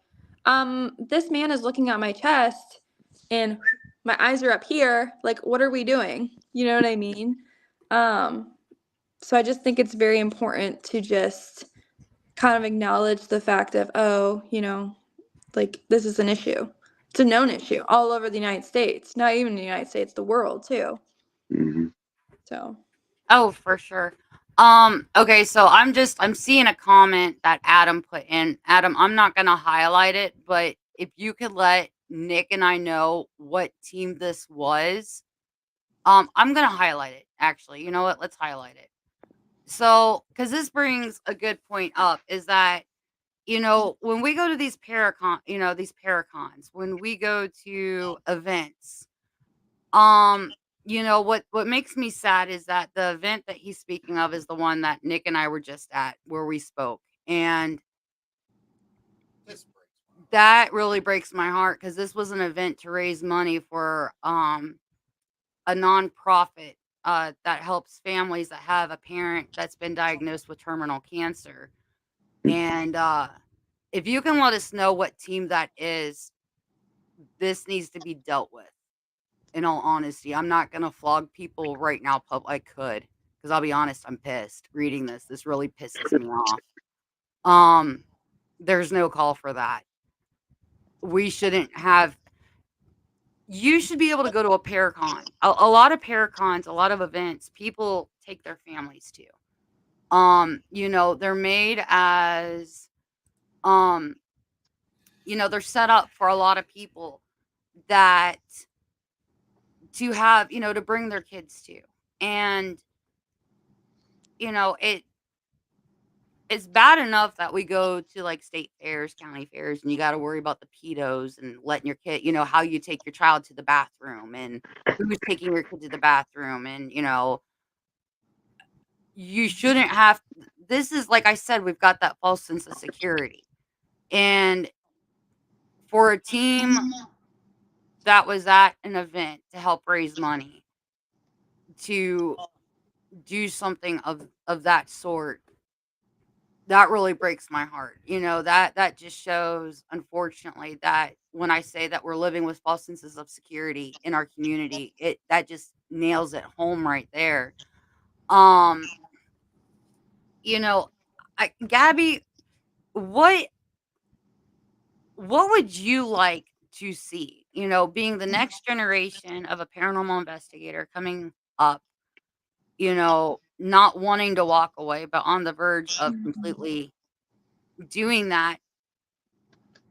this man is looking at my chest and my eyes are up here. Like, what are we doing? You know what I mean? So I just think it's very important to just kind of acknowledge the fact of, oh, you know, like, this is an issue. It's a known issue all over the United States, not even the United States, the world too. Mm-hmm. So. Oh, for sure. Okay, so I'm seeing a comment that Adam put in. Adam, I'm not gonna highlight it, but if you could let Nick and I know what team this was, I'm gonna highlight it, actually. You know what? Let's highlight it. So, because this brings a good point up, is that, you know, when we go to these paracons, when we go to events, you know, what makes me sad is that the event that he's speaking of is the one that Nick and I were just at, where we spoke. And that really breaks my heart because this was an event to raise money for a nonprofit that helps families that have a parent that's been diagnosed with terminal cancer. And if you can let us know what team that is, this needs to be dealt with. in all honesty. I'm not gonna flog people right now. I could, because I'll be honest, I'm pissed reading this. This really pisses me off. There's no call for that. We shouldn't have. You should be able to go to a paracon. A lot of paracons, a lot of events, people take their families to. They're made as, um, they're set up for a lot of people that to have, to bring their kids to. And, it's bad enough that we go to like state fairs, county fairs, and you got to worry about the pedos and letting your kid, how you take your child to the bathroom and who's taking your kid to the bathroom. And, you shouldn't have, this is like I said, we've got that false sense of security. And for a team that was at an event to help raise money to do something of that sort, that really breaks my heart. That just shows, unfortunately, that when I say that we're living with false senses of security in our community, that just nails it home right there. Gabby, what would you like to see? Being the next generation of a paranormal investigator coming up, not wanting to walk away, but on the verge of completely doing that.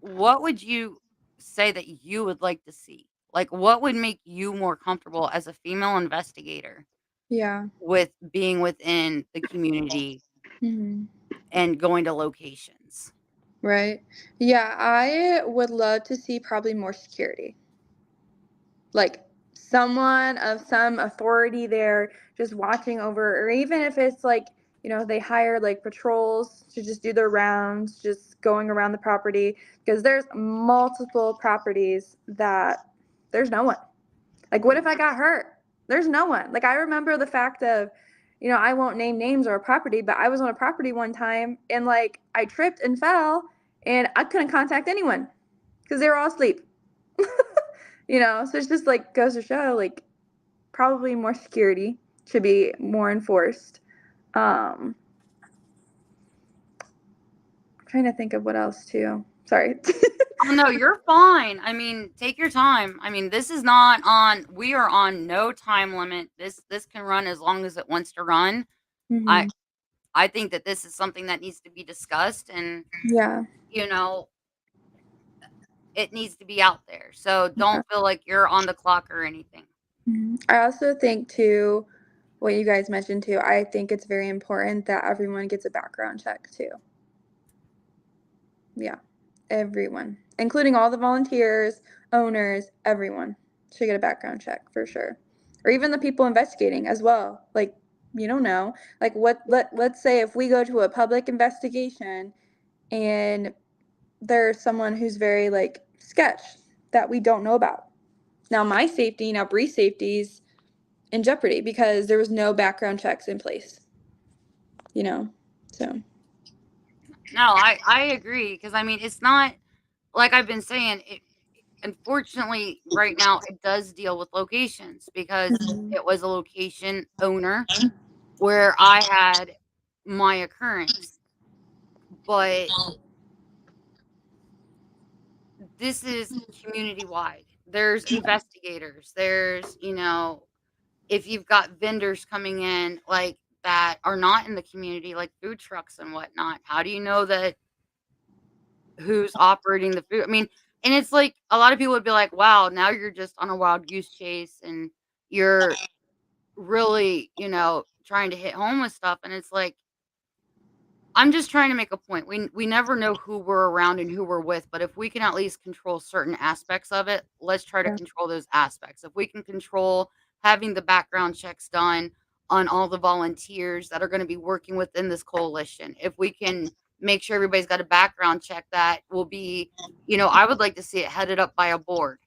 What would you say that you would like to see? Like, what would make you more comfortable as a female investigator Yeah. with being within the community Hmm. and going to locations? Right. Yeah, I would love to see probably more security. Like someone of some authority there just watching over, or even if it's like, they hire like patrols to just do their rounds, just going around the property, because there's multiple properties that there's no one. Like, what if I got hurt? There's no one. Like, I remember the fact of, I won't name names or a property, but I was on a property one time and like I tripped and fell and I couldn't contact anyone because they were all asleep. So it's just like goes to show like probably more security should be more enforced. I'm trying to think of what else too. Sorry. Oh, no, you're fine. I mean, take your time. I mean, this is not on, we are on no time limit. This can run as long as it wants to run. Mm-hmm. I think that this is something that needs to be discussed, and Yeah. it needs to be out there. So don't feel like you're on the clock or anything. Mm-hmm. I also think too, what you guys mentioned too, I think it's very important that everyone gets a background check too. Yeah, everyone, including all the volunteers, owners, everyone should get a background check for sure. Or even the people investigating as well. Like, you don't know. Like let's say if we go to a public investigation and there's someone who's very like sketch that we don't know about. Now Bree's safety's in jeopardy because there was no background checks in place. So No, I agree, because I mean, it's not like I've been saying. Unfortunately, right now it does deal with locations because it was a location owner where I had my occurrence, but this is community wide. There's investigators. There's, if you've got vendors coming in like that are not in the community, like food trucks and whatnot, how do you know that who's operating the food? I mean, and it's like a lot of people would be like, wow, now you're just on a wild goose chase and you're really, trying to hit home with stuff. And it's like, I'm just trying to make a point. We never know who we're around and who we're with, but if we can at least control certain aspects of it, let's try to yeah. control those aspects. If we can control having the background checks done on all the volunteers that are going to be working within this coalition, if we can make sure everybody's got a background check that will be, I would like to see it headed up by a board,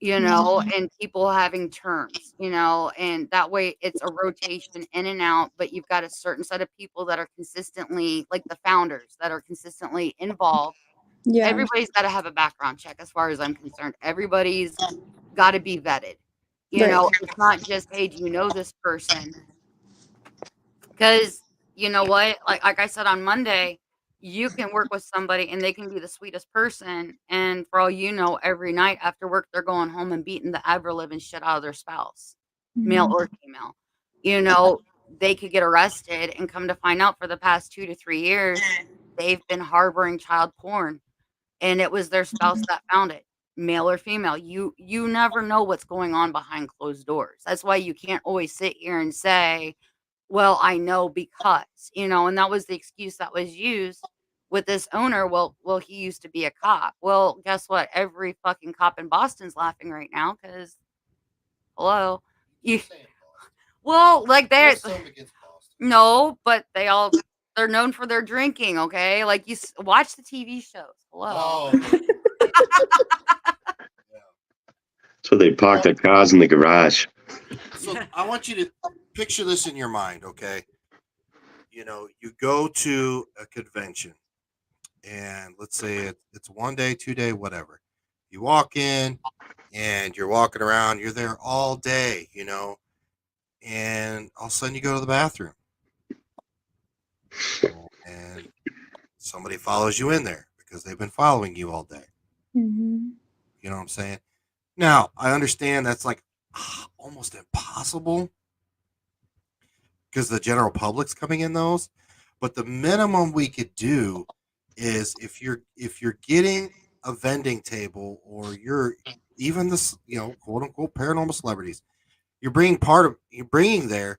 and people having terms, and that way it's a rotation in and out, but you've got a certain set of people that are consistently, like the founders, that are consistently involved. Yeah. Everybody's got to have a background check as far as I'm concerned. Everybody's got to be vetted. You Right. know, it's not just, hey, do you know this person? Because you know what? Like I said on Monday, you can work with somebody and they can be the sweetest person. And for all you know, every night after work, they're going home and beating the ever living shit out of their spouse, male Mhm. or female. You know, they could get arrested and come to find out for the past 2 to 3 years, they've been harboring child porn and it was their spouse that found it, male or female. You never know what's going on behind closed doors. That's why you can't always sit here and say, well, I know because, you know, and that was the excuse that was used with this owner. Well, he used to be a cop. Well, guess what? Every fucking cop in Boston's laughing right now because hello. You well, like they're no, but they're known for their drinking, okay? Like watch the TV shows. Hello. So they park their cars in the garage. So I want you to picture this in your mind, okay? You know, you go to a convention, and let's say it's 1 day, 2 day, whatever. You walk in, and you're walking around. You're there all day, you know, and all of a sudden you go to the bathroom, and somebody follows you in there because they've been following you all day. Mhm. You know what I'm saying? Now, I understand that's like almost impossible because the general public's coming in those, but the minimum we could do is if you're getting a vending table, or you're even this, you know, quote unquote paranormal celebrities, you're bringing there,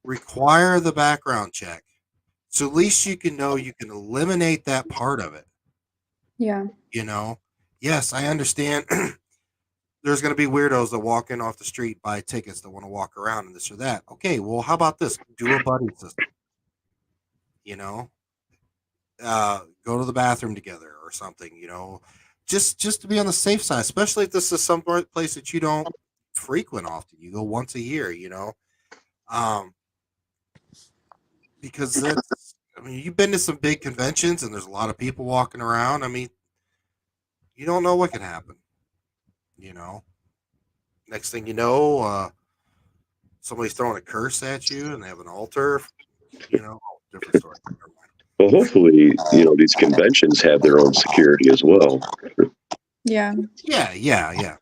require the background check, so at least you can know you can eliminate that part of it. Yeah. You know, yes, I understand. There's going to be weirdos that walk in off the street, buy tickets, that want to walk around and this or that. Okay, well, how about this? Do a buddy system. You know, go to the bathroom together or something. You know, just to be on the safe side, especially if this is some place that you don't frequent often. You go once a year. You know, um, because that's. I mean, you've been to some big conventions and there's a lot of people walking around. I mean, you don't know what could happen. You know, next thing you know, somebody's throwing a curse at you and they have an altar. You know, different story. Never mind. Well, hopefully, these conventions have their own security as well. Yeah. Yeah.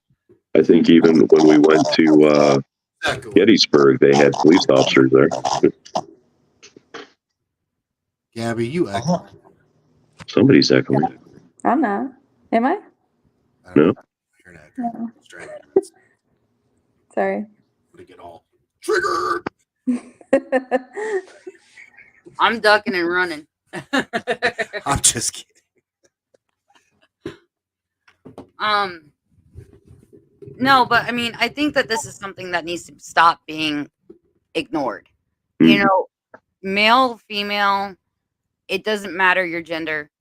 I think even when we went to Exactly. Gettysburg, they had police officers there. Gabby, you echo. Somebody's echoing. I'm not. Am I? I don't No? know. You're an echo. No. Straight. Sorry. I'm gonna get all triggered. I'm ducking and running. I'm just kidding. No, but I mean, I think that this is something that needs to stop being ignored. Mhm. You know, male, female, it doesn't matter your gender.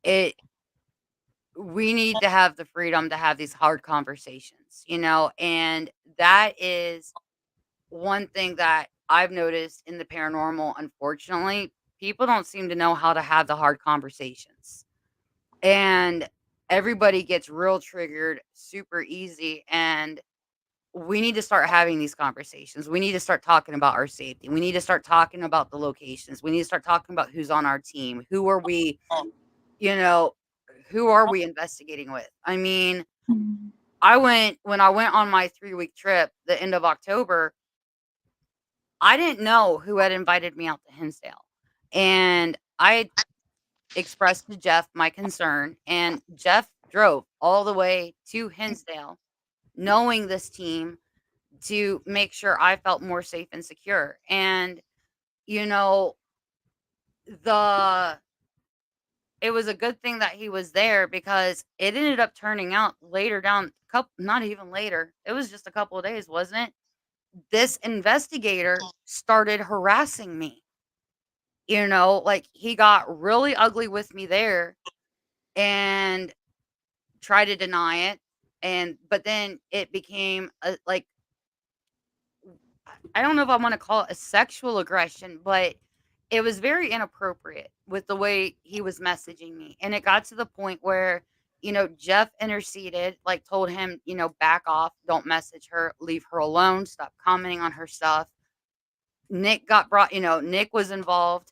We need to have the freedom to have these hard conversations, you know, and that is one thing that I've noticed in the paranormal. Unfortunately, people don't seem to know how to have the hard conversations. And everybody gets real triggered super easy. And we need to start having these conversations. We need to start talking about our safety. We need to start talking about the locations. We need to start talking about who's on our team. Who are we, you know, who are we investigating with? I mean, Mhm. when I went on my 3-week trip, the end of October, I didn't know who had invited me out to Hinsdale. And I expressed to Jeff my concern, and Jeff drove all the way to Hinsdale, knowing this team, to make sure I felt more safe and secure. And, you know, the it was a good thing that he was there because it ended up turning out later down couple not even later. It was just a couple of days, wasn't it? This investigator started harassing me. You know, like he got really ugly with me there and tried to deny it. And but then it became like I don't know if I want to call it a sexual aggression, but it was very inappropriate with the way he was messaging me. And it got to the point where Jeff interceded, like told him, back off, don't message her, leave her alone, stop commenting on her stuff. Nick got brought, Nick was involved,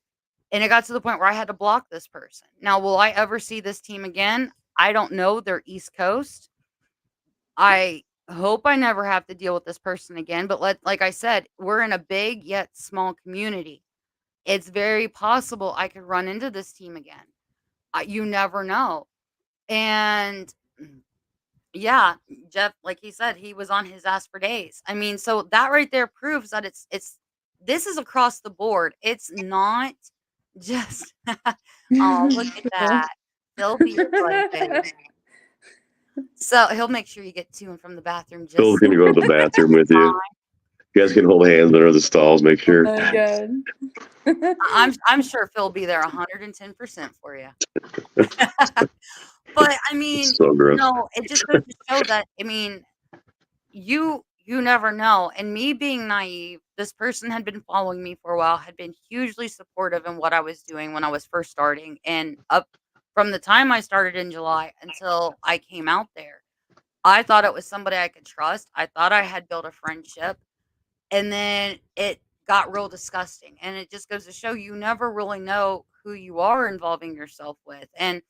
and it got to the point where I had to block this person. Now, will I ever see this team again? I don't know. They're East Coast. I hope I never have to deal with this person again, but like I said, we're in a big yet small community. It's very possible I could run into this team again. You never know. And yeah, Jeff, like he said, he was on his ass for days. I mean, so that right there proves that it's this is across the board. It's not just oh, look at that. They'll be your blood boo. So he'll make sure you get to and from the bathroom Phil's just gonna go to the bathroom with you. You guys can hold hands under the stalls. Make Oh sure. my god. I'm sure Phil will be there 110% for you. But I mean, It's so gross. it just goes to show that you never know. And me being naive, this person had been following me for a while, had been hugely supportive in what I was doing when I was first starting, and up from the time I started in July until I came out there. I thought it was somebody I could trust. I thought I had built a friendship, and then it got real disgusting. And it just goes to show you never really know who you are involving yourself with. And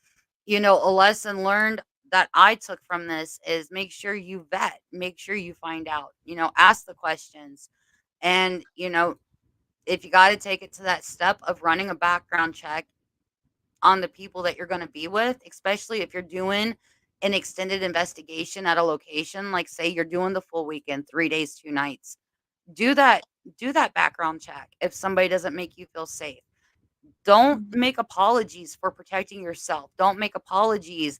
a lesson learned that I took from this is make sure you vet, make sure you find out, ask the questions. And, if you got to take it to that step of running a background check on the people that you're going to be with, especially if you're doing an extended investigation at a location, like say you're doing the full weekend, 3 days, 2 nights, do that background check. If somebody doesn't make you feel safe, don't make apologies for protecting yourself. Don't make apologies,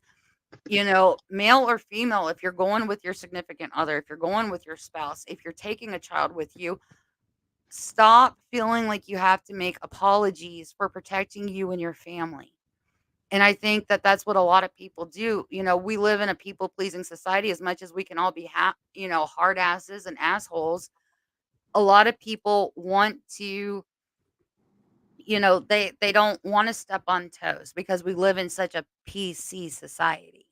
male or female, if you're going with your significant other, if you're going with your spouse, if you're taking a child with you, stop feeling like you have to make apologies for protecting you and your family. And I think that that's what a lot of people do. We live in a people pleasing society as much as we can all be, hard asses and assholes. A lot of people want to, they don't want to step on toes because we live in such a PC society.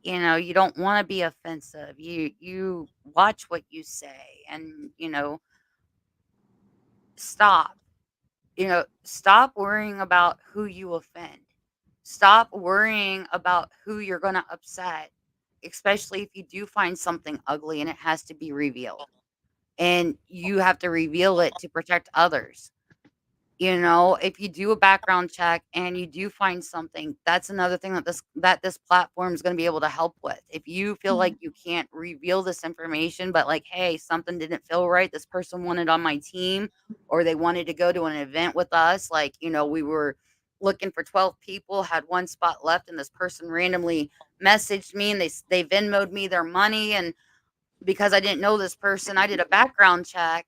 You don't want to be offensive. You watch what you say, and stop. Stop worrying about who you offend. Stop worrying about who you're going to upset, especially if you do find something ugly and it has to be revealed. And you have to reveal it to protect others. If you do a background check and you do find something, that's another thing that this platform is going to be able to help with. If you feel like you can't reveal this information, but like, hey, something didn't feel right, this person wanted on my team, or they wanted to go to an event with us, like, we were looking for 12 people, had one spot left, and this person randomly messaged me and they Venmoed me their money, and because I didn't know this person, I did a background check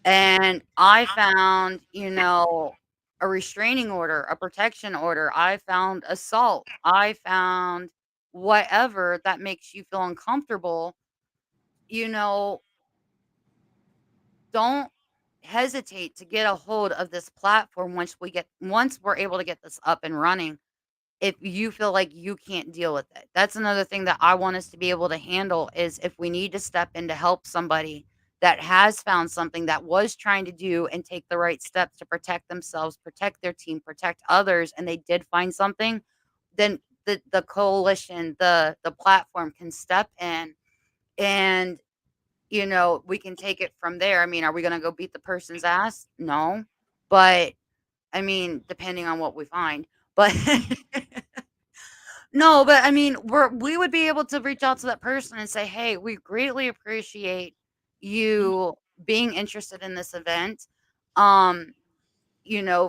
and I found, a restraining order, a protection order. I found assault. I found whatever that makes you feel uncomfortable. You know, don't hesitate to get a hold of this platform once we're able to get this up and running. If you feel like you can't deal with it. That's another thing that I want us to be able to handle is if we need to step in to help somebody that has found something that was trying to do and take the right steps to protect themselves, protect their team, protect others, and they did find something, then the coalition, the platform can step in and we can take it from there. I mean, are we going to go beat the person's ass? No. But I mean, depending on what we find. But no, but I mean, we would be able to reach out to that person and say, "Hey, we greatly appreciate you being interested in this event. Um,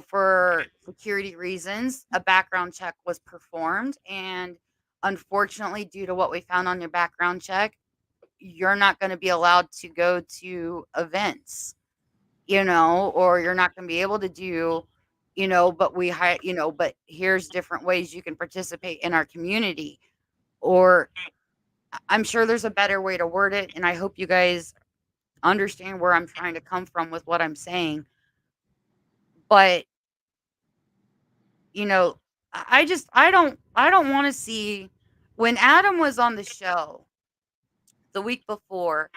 for security reasons, a background check was performed, and unfortunately, due to what we found on your background check, you're not going to be allowed to go to events, or you're not going to be able to do, but here's different ways you can participate in our community." Or I'm sure there's a better way to word it, and I hope you guys understand where I'm trying to come from with what I'm saying. But, you know, I don't want to see when Adam was on the show the week before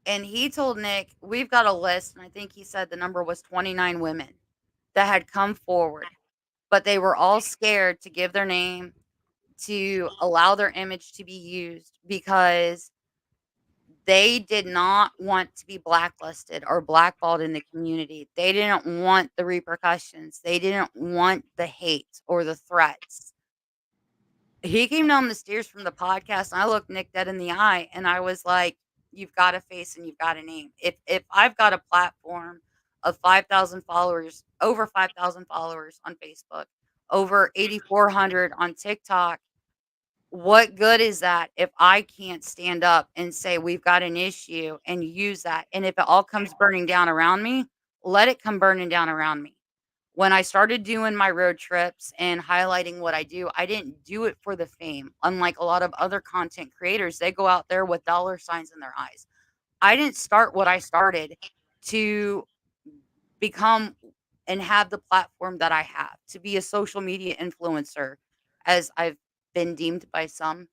and he told Nick, we've got a list, and I think he said the number was 29 women that had come forward, but they were all scared to give their name, to allow their image to be used because they did not want to be blacklisted or blackballed in the community. They didn't want the repercussions. They didn't want the hate or the threats. He came down the stairs from the podcast, and I looked Nick dead in the eye, and I was like, "You've got a face and you've got a name. If I've got a platform of 5,000 followers, over 5,000 followers on Facebook, over 8,400 on TikTok, what good is that if I can't stand up and say we've got an issue and use that? And if it all comes burning down around me, let it come burning down around me." When I started doing my road trips and highlighting what I do, I didn't do it for the fame. Unlike a lot of other content creators, they go out there with dollar signs in their eyes. I didn't start what I started to become and have the platform that I have, to be a social media influencer, as I've been deemed by some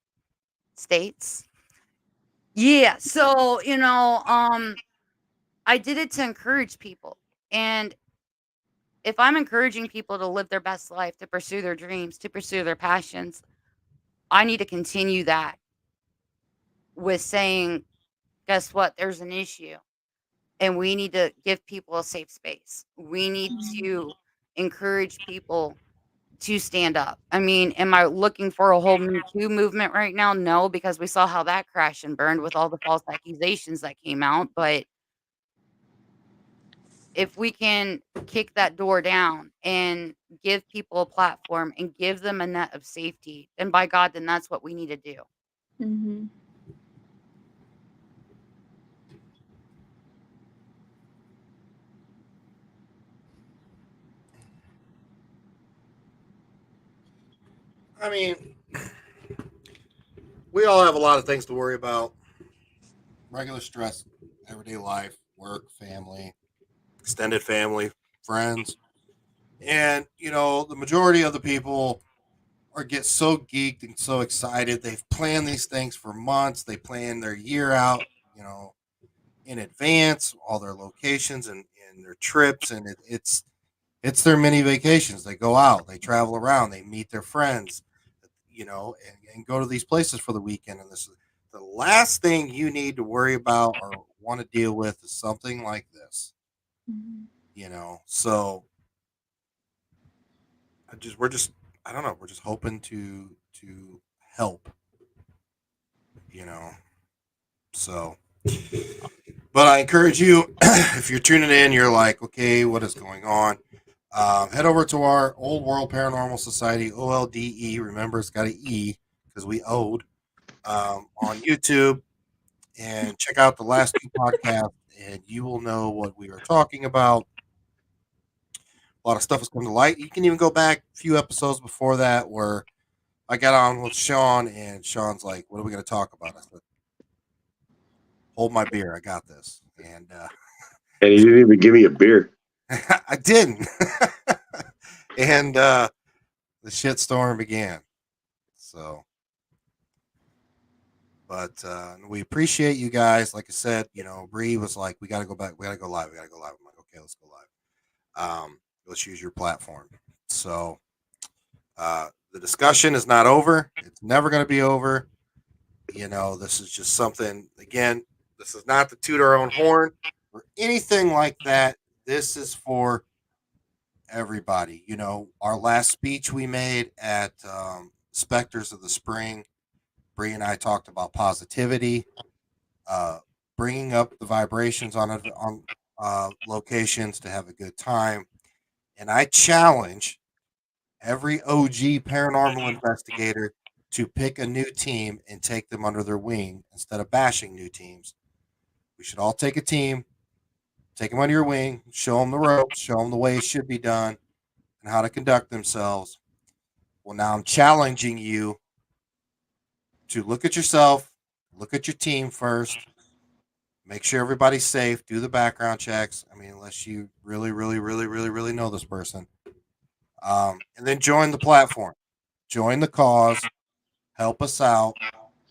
states. Yeah, so, I did it to encourage people. And if I'm encouraging people to live their best life, to pursue their dreams, to pursue their passions, I need to continue that with saying, guess what? There's an issue. And we need to give people a safe space. We need to encourage people to stand up. I mean, am I looking for a whole Me Too movement right now? No, because we saw how that crashed and burned with all the false accusations that came out. But if we can kick that door down and give people a platform and give them a net of safety, then by God, then that's what we need to do. Mm-hmm. I mean, we all have a lot of things to worry about. Regular stress, everyday life, work, family, extended family, friends. And, the majority of the people are get so geeked and so excited. They've planned these things for months. They plan their year out, in advance, all their locations and their trips. And it's their mini vacations. They go out, they travel around, they meet their friends, and go to these places for the weekend. And this is the last thing you need to worry about or want to deal with is something like this, So we're just, I don't know, we're just hoping to help, you know. So, but I encourage you, if you're tuning in, you're like, okay, what is going on? Head over to our Old World Paranormal Society, OLDE. Remember, it's got an E because we owed, on YouTube, and check out the last two podcasts, and you will know what we are talking about. A lot of stuff has come to light. You can even go back a few episodes before that where I got on with Sean, and Sean's like, "What are we going to talk about?" I said, "Hold my beer, I got this." And And you didn't even give me a beer. I didn't. And the shitstorm began. So, but we appreciate you guys. Like I said, Bree was like, "We got to go back. We got to go live. We got to go live." I'm like, "Okay, let's go live. Let's use your platform." So, the discussion is not over. It's never going to be over. This is just something. Again, this is not to toot our own horn or anything like that. This is for everybody. Our last speech we made at Specters of the Spring, Bree and I talked about positivity, bringing up the vibrations on locations to have a good time, and I challenge every OG paranormal investigator to pick a new team and take them under their wing instead of bashing new teams. We should all take a team, take them under your wing, show them the ropes, show them the way it should be done, and how to conduct themselves. Well, now I'm challenging you to look at yourself, look at your team first, make sure everybody's safe, do the background checks. I mean, unless you really, really, really, really, really know this person, and then join the platform. join the cause, help us out.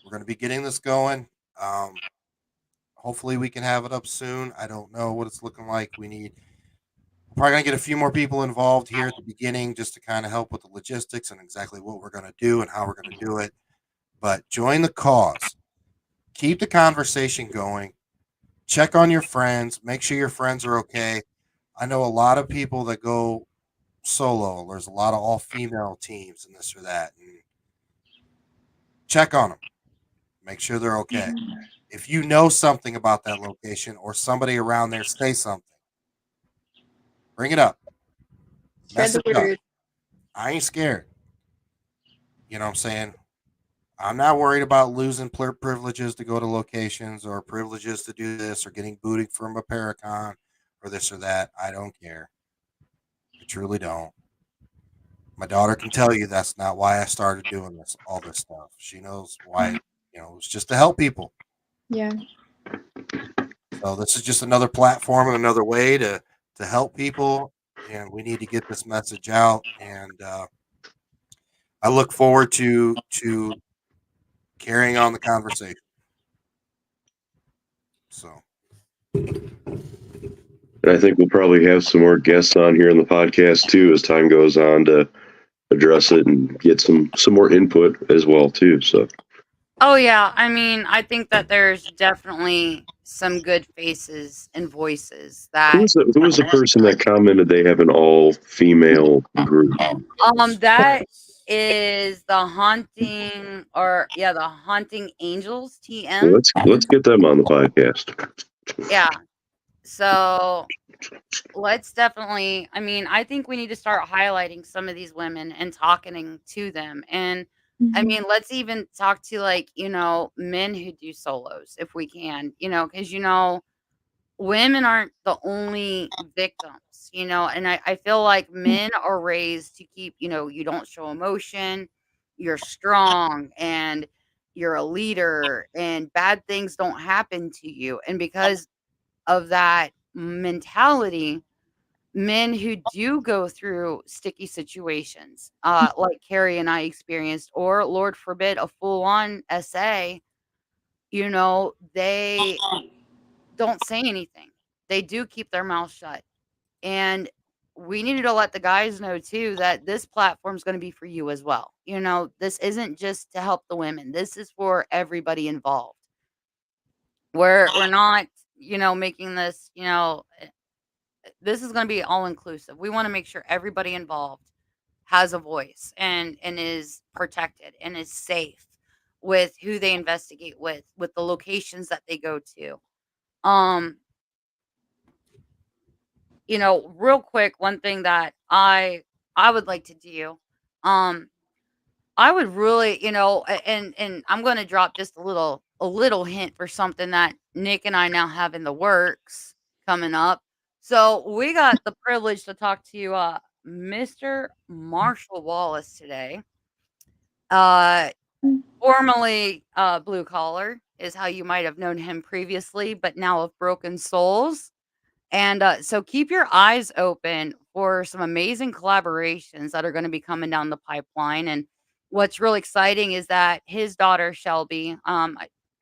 We're going to be getting this going. Hopefully we can have it up soon. I don't know what it's looking like. We're probably going to get a few more people involved here at the beginning just to kind of help with the logistics and exactly what we're going to do and how we're going to do it. But join the cause. Keep the conversation going. Check on your friends. Make sure your friends are okay. I know a lot of people that go solo. There's a lot of all-female teams and this or that. And check on them. Make sure they're okay. If you know something about that location or somebody around there, say something. Bring it up. Spread the Message up. word. I ain't scared. You know what I'm saying? I'm not worried about losing privileges to go to locations or privileges to do this or getting booted from a Paracon or this or that. I don't care. I truly don't. My daughter can tell you that's not why I started doing all this stuff. She knows why, it's just to help people. Yeah. So this is just another platform and another way to help people, and we need to get this message out. And I look forward to carrying on the conversation. So, And I think we'll probably have some more guests on here in the podcast too as time goes on to address it and get some more input as well too. So Oh yeah, I mean, I think that there's definitely some good faces and voices who that was the person that commented they have an all female group? that is the Haunting the Haunting Angels TM. Well, let's get them on the podcast. Yeah. So let's definitely, I mean, I think we need to start highlighting some of these women and talking to them. And I mean, let's even talk to men who do solos if we can, because women aren't the only victims, and I feel like men are raised to keep, you don't show emotion, you're strong and you're a leader and bad things don't happen to you. And because of that mentality, men who do go through sticky situations, like Carrie and I experienced, or Lord forbid, a full on SA, they don't say anything. They do keep their mouth shut. And we needed to let the guys know too that this platform is going to be for you as well. This isn't just to help the women. This is for everybody involved. We're not, making this, this is going to be all inclusive. We want to make sure everybody involved has a voice and is protected and is safe with who they investigate with the locations that they go to. Real quick, one thing that I would like to do, I would really, and I'm going to drop just a little hint for something that Nick and I now have in the works coming up. So we got the privilege to talk to Mr. Marshall Wallace today. Formerly Blue Collar is how you might have known him previously, but now of Broken Souls. And so keep your eyes open for some amazing collaborations that are going to be coming down the pipeline. And what's really exciting is that his daughter, Shelby,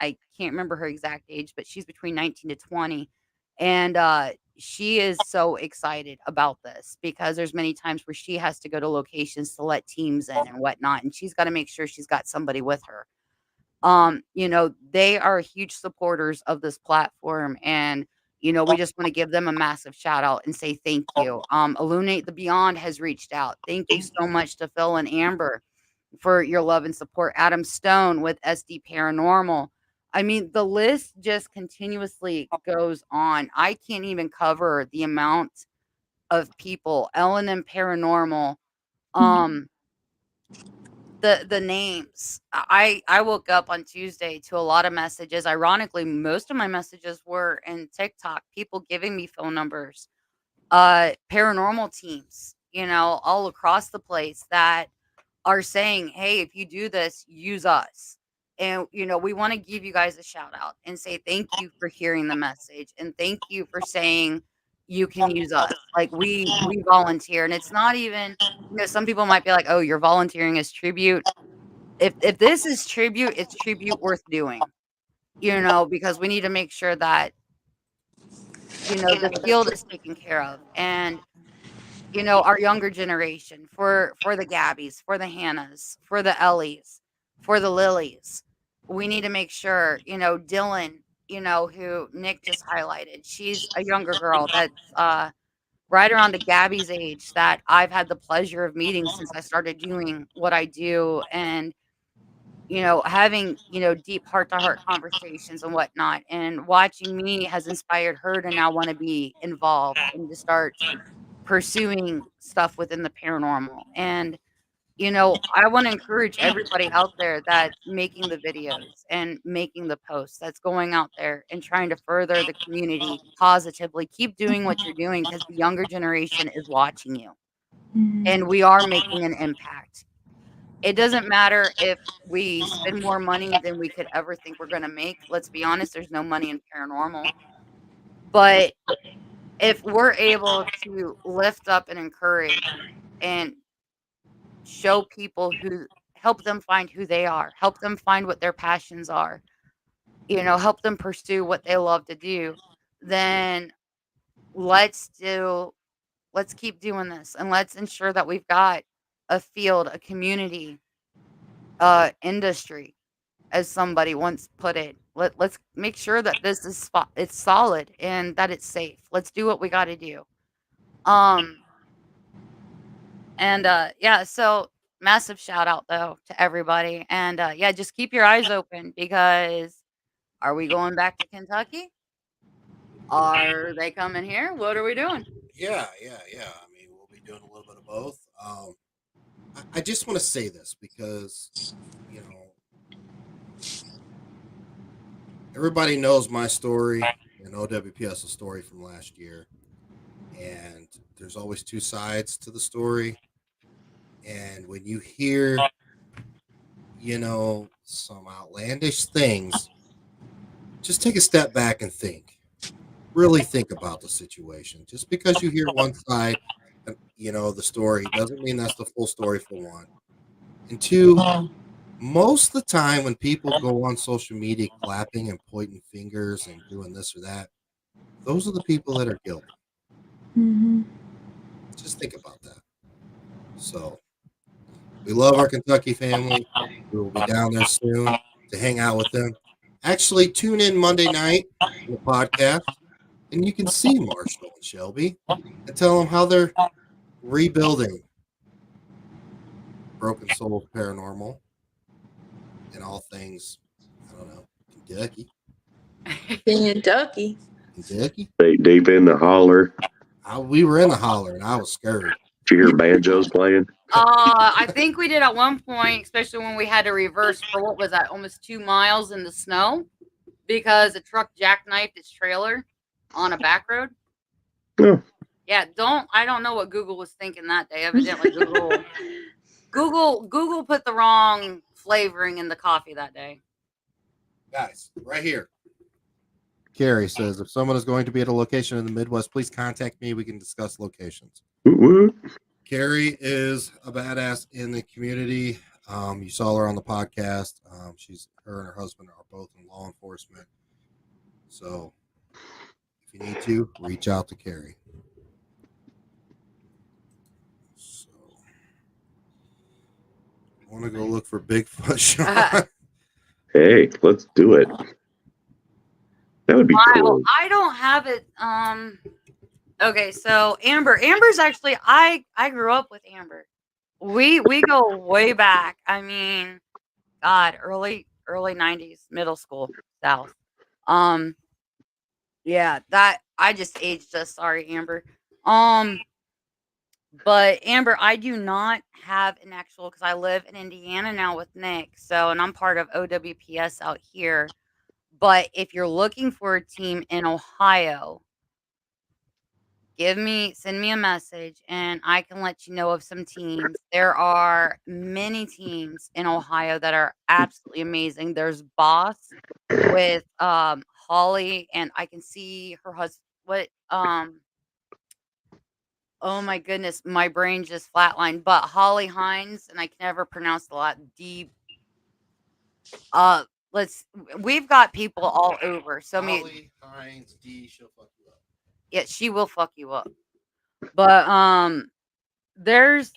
I can't remember her exact age, but she's between 19 to 20. And she is so excited about this because there's many times where she has to go to locations to let teams in and whatnot. And she's got to make sure she's got somebody with her. They are huge supporters of this platform, and we just want to give them a massive shout out and say thank you. Illuminate the Beyond has reached out. Thank you so much to Phil and Amber for your love and support. Adam Stone with SD Paranormal. I mean, the list just continuously goes on. I can't even cover the amount of people. Ellen and Paranormal. The names. I woke up on Tuesday to a lot of messages. Ironically, most of my messages were in TikTok, people giving me phone numbers, paranormal teams, all across the place that are saying, "Hey, if you do this, use us." And we want to give you guys a shout out and say thank you for hearing the message and thank you for saying, you can use us. Like we volunteer, and it's not even, some people might be like, "Oh, you're volunteering as tribute." If this is tribute, it's tribute worth doing. Because we need to make sure that, the field is taken care of, and our younger generation, for the Gabbies, for the Hannahs, for the Ellies, for the Lilies. We need to make sure, Dylan, who Nick just highlighted. She's a younger girl that's right around the Gabby's age that I've had the pleasure of meeting since I started doing what I do, and having, deep heart to heart conversations and whatnot. And watching me has inspired her to now want to be involved and to start pursuing stuff within the paranormal. And, I want to encourage everybody out there that's making the videos and making the posts, that's going out there and trying to further the community positively. Keep doing what you're doing, because the younger generation is watching you, and we are making an impact. It doesn't matter if we spend more money than we could ever think we're going to make. Let's be honest, there's no money in paranormal. But if we're able to lift up and encourage and show people, help them find who they are, help them find what their passions are, help them pursue what they love to do, then let's keep doing this, and let's ensure that we've got a field, a community, industry, as somebody once put it. Let's make sure that this is it's solid and that it's safe. Let's do what we got to do. Um and yeah, so massive shout out though to everybody, and yeah, just keep your eyes open, because are we going back to Kentucky? Are they coming here? What are we doing? Yeah. I mean, we'll be doing a little bit of both. I just want to say this because, everybody knows my story and OWPS' story from last year. And there's always two sides to the story. And when you hear, some outlandish things, just take a step back and think. Really think about the situation. Just because you hear one side, the story doesn't mean that's the full story, for one. And two, most of the time when people go on social media clapping and pointing fingers and doing this or that, those are the people that are guilty. Mm-hmm. Just think about that. So we love our Kentucky family. We will be down there soon to hang out with them. Actually, tune in Monday night on the podcast, and you can see Marshall and Shelby and tell them how they're rebuilding Broken Soul Paranormal and all things, I don't know, Kentucky. Deep in the holler. We were in the holler, and I was scared. Did you hear banjos playing? I think we did at one point, especially when we had to reverse for, what was that, almost 2 miles in the snow, because a truck jackknifed its trailer on a back road. Oh. Yeah, I don't know what Google was thinking that day. Evidently, Google put the wrong flavoring in the coffee that day. Guys, right here. Carrie says, if someone is going to be at a location in the Midwest, please contact me. We can discuss locations. Woo-woo. Carrie is a badass in the community. You saw her on the podcast. Her and her husband are both in law enforcement. So if you need to, reach out to Carrie. So I want to go look for Bigfoot, Sean. Hey, let's do it. That would be cool. I don't have it. Okay, so Amber's actually, I grew up with Amber. We go way back. I mean, God, early 90s, middle school, South. Yeah, that I just aged us. Sorry, Amber. But Amber, I do not have an actual, because I live in Indiana now with Nick. So, and I'm part of OWPS out here. But if you're looking for a team in Ohio, send me a message, and I can let you know of some teams. There are many teams in Ohio that are absolutely amazing. There's Boss with Holly, and I can see her husband. Oh my goodness, my brain just flatlined. But Holly Hines, and I can never pronounce the last D. Uh, let's. We've got people all over. So I mean, Holly Hines D. She'll fuck you up. yeah, she will fuck you up. But there's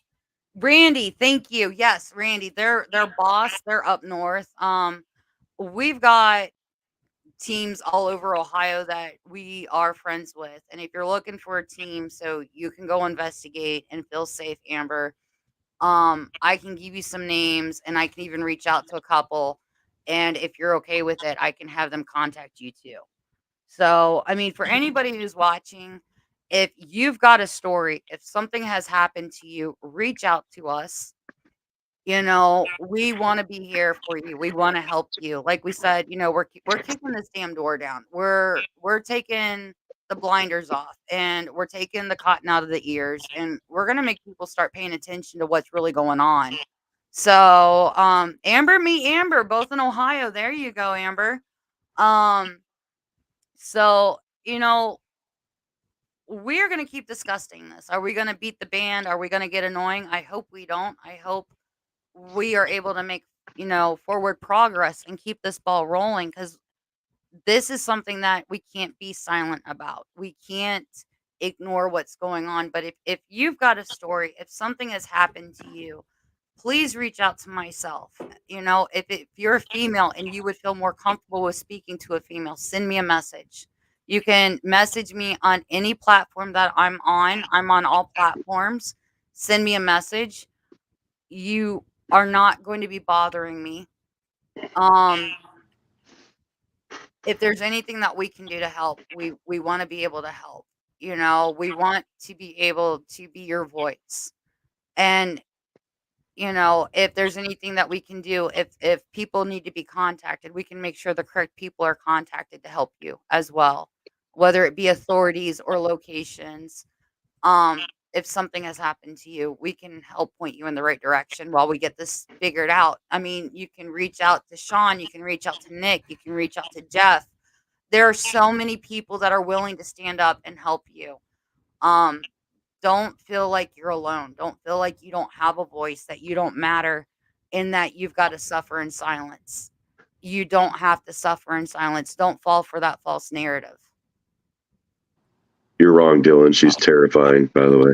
Randy. Thank you. Yes, Randy. They're boss. They're up north. We've got teams all over Ohio that we are friends with. And if you're looking for a team so you can go investigate and feel safe, Amber, I can give you some names and I can even reach out to a couple. And if you're okay with it, I can have them contact you too. So, I mean, for anybody who's watching, if you've got a story, if something has happened to you, reach out to us. We wanna be here for you. We wanna help you. Like we said, we're kicking this damn door down. We're taking the blinders off, and we're taking the cotton out of the ears, and we're gonna make people start paying attention to what's really going on. So, Amber, meet Amber, both in Ohio. There you go, Amber. Um, so, we're gonna keep discussing this. Are we gonna beat the band? Are we gonna get annoying? I hope we don't. I hope we are able to make, forward progress and keep this ball rolling because this is something that we can't be silent about. We can't ignore what's going on. But if you've got a story, if something has happened to you, please reach out to myself. If you're a female and you would feel more comfortable with speaking to a female, send me a message. You can message me on any platform that I'm on. I'm on all platforms. Send me a message. You are not going to be bothering me. Um, if there's anything that we can do to help, we want to be able to help. We want to be able to be your voice. And if there's anything that we can do, if people need to be contacted, we can make sure the correct people are contacted to help you as well, whether it be authorities or locations. If something has happened to you, we can help point you in the right direction while we get this figured out. I mean, you can reach out to Sean, you can reach out to Nick, you can reach out to Jeff. There are so many people that are willing to stand up and help you. Um, don't feel like you're alone. Don't feel like you don't have a voice, that you don't matter, and that you've got to suffer in silence. You don't have to suffer in silence. Don't fall for that false narrative. You're wrong, Dylan. She's terrifying, by the way.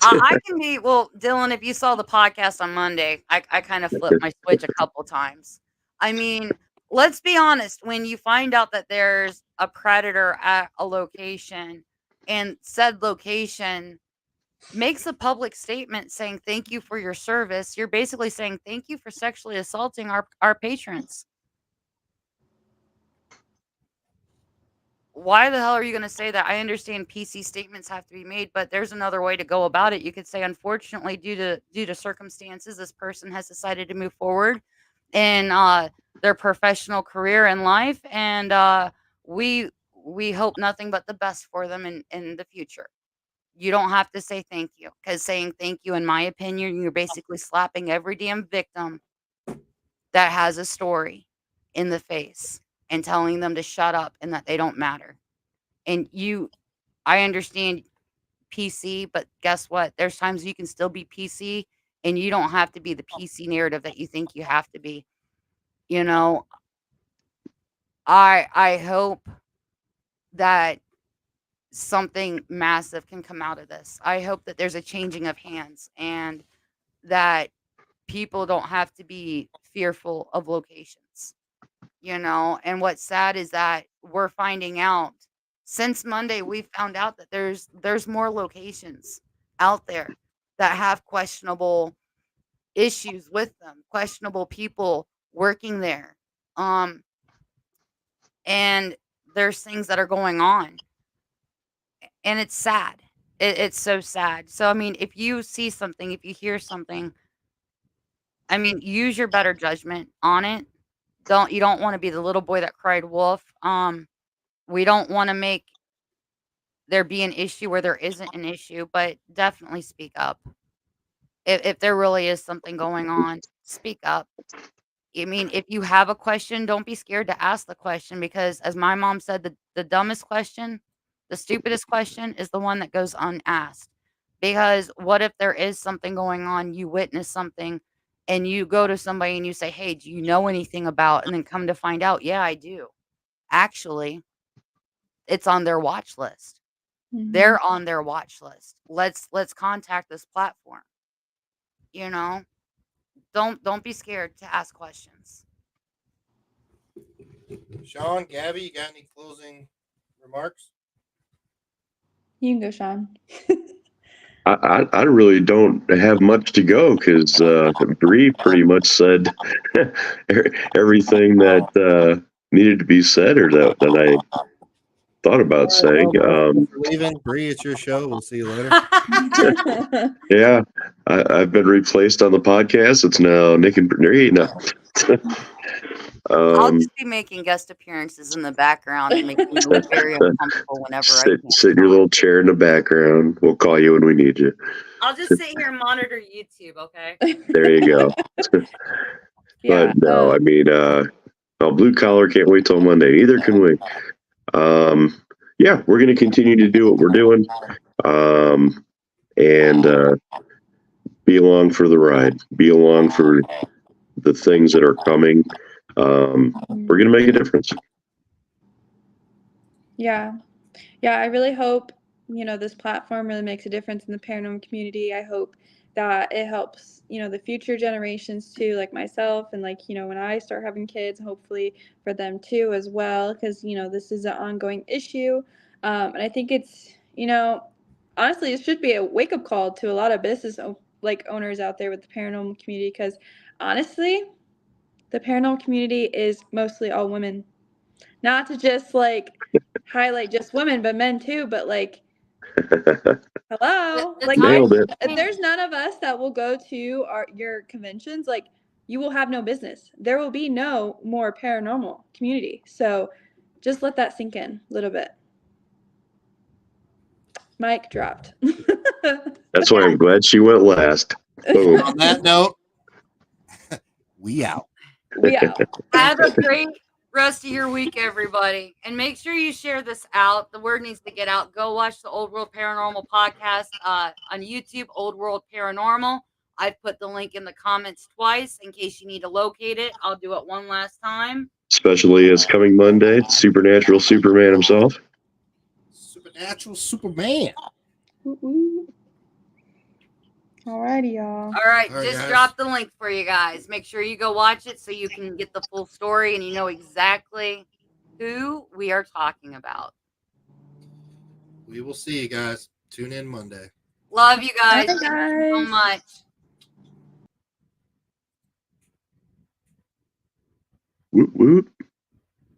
I can be, well, Dylan, if you saw the podcast on Monday, I kind of flipped my switch a couple times. I mean, let's be honest, when you find out that there's a predator at a location and said location makes a public statement saying thank you for your service, you're basically saying thank you for sexually assaulting our patrons. Why the hell are you going to say that? I understand PC statements have to be made, but there's another way to go about it. You could say, unfortunately, due to circumstances, this person has decided to move forward in their professional career in life, and we hope nothing but the best for them in the future. You don't have to say thank you, because saying thank you, in my opinion, you're basically slapping every damn victim that has a story in the face and telling them to shut up and that they don't matter. And I understand PC, but guess what? There's times you can still be PC and you don't have to be the PC narrative that you think you have to be. You know, I hope that something massive can come out of this. I hope that there's a changing of hands and that people don't have to be fearful of locations. And what's sad is that we're finding out since Monday, we found out that there's more locations out there that have questionable issues with them, questionable people working there. Um, and there's things that are going on, and it's sad. It's so sad. So, I mean, if you see something, if you hear something, I mean, use your better judgment on it. You don't want to be the little boy that cried wolf. We don't want to make there be an issue where there isn't an issue, but definitely speak up. If there really is something going on, speak up. I mean, if you have a question, don't be scared to ask the question because, as my mom said, the dumbest question, the stupidest question is the one that goes unasked. Because what if there is something going on, you witness something, and you go to somebody and you say, "Hey, do you know anything about?" And then come to find out, yeah, I do. Actually, it's on their watch list. Mhm. They're on their watch list. Let's contact this platform. You know, don't be scared to ask questions. Sean, Gabby, you got any closing remarks? You can go, Sean. I really don't have much to go because Bree pretty much said everything that needed to be said or that I thought about saying. Leaving, Bree, it's your show. We'll see you later. Yeah, I've been replaced on the podcast. It's now Nick and Bree. No. I'll just be making guest appearances in the background and making you look very uncomfortable whenever I sit, can. sit in your little chair in the background. We'll call you when we need you. I'll just sit here and monitor YouTube, okay? There you go. Yeah. But no, I mean, well, blue collar can't wait till Monday. Neither can we. Yeah, we're going to continue to do what we're doing, and be along for the ride. Be along for the things that are coming. We're going to make a difference. Yeah. Yeah, I really hope, this platform really makes a difference in the paranormal community. I hope that it helps, the future generations too, like myself and like, when I start having kids, hopefully for them too as well, because, this is an ongoing issue. And I think it's, honestly, it should be a wake-up call to a lot of business owners out there with the paranormal community, because honestly, the paranormal community is mostly all women. Not to just highlight just women, but men too. But hello, Nailed it. if there's none of us that will go to your conventions, you will have no business. There will be no more paranormal community. So just let that sink in a little bit. Mic dropped. That's why I'm glad she went last. Boom. On that note, we out. We out. Have a great rest of your week, everybody. And make sure you share this out. The word needs to get out. Go watch the Old World Paranormal podcast on YouTube, Old World Paranormal. I've put the link in the comments twice in case you need to locate it. I'll do it one last time. Especially as coming Monday, Supernatural Superman himself. Supernatural Superman. Alrighty, y'all. All right, All right, just guys. drop the link for you guys. Make sure you go watch it so you can get the full story and you know exactly who we are talking about. We will see you guys. Tune in Monday. Love you guys. Bye, Thank you so guys. much. Woot woot.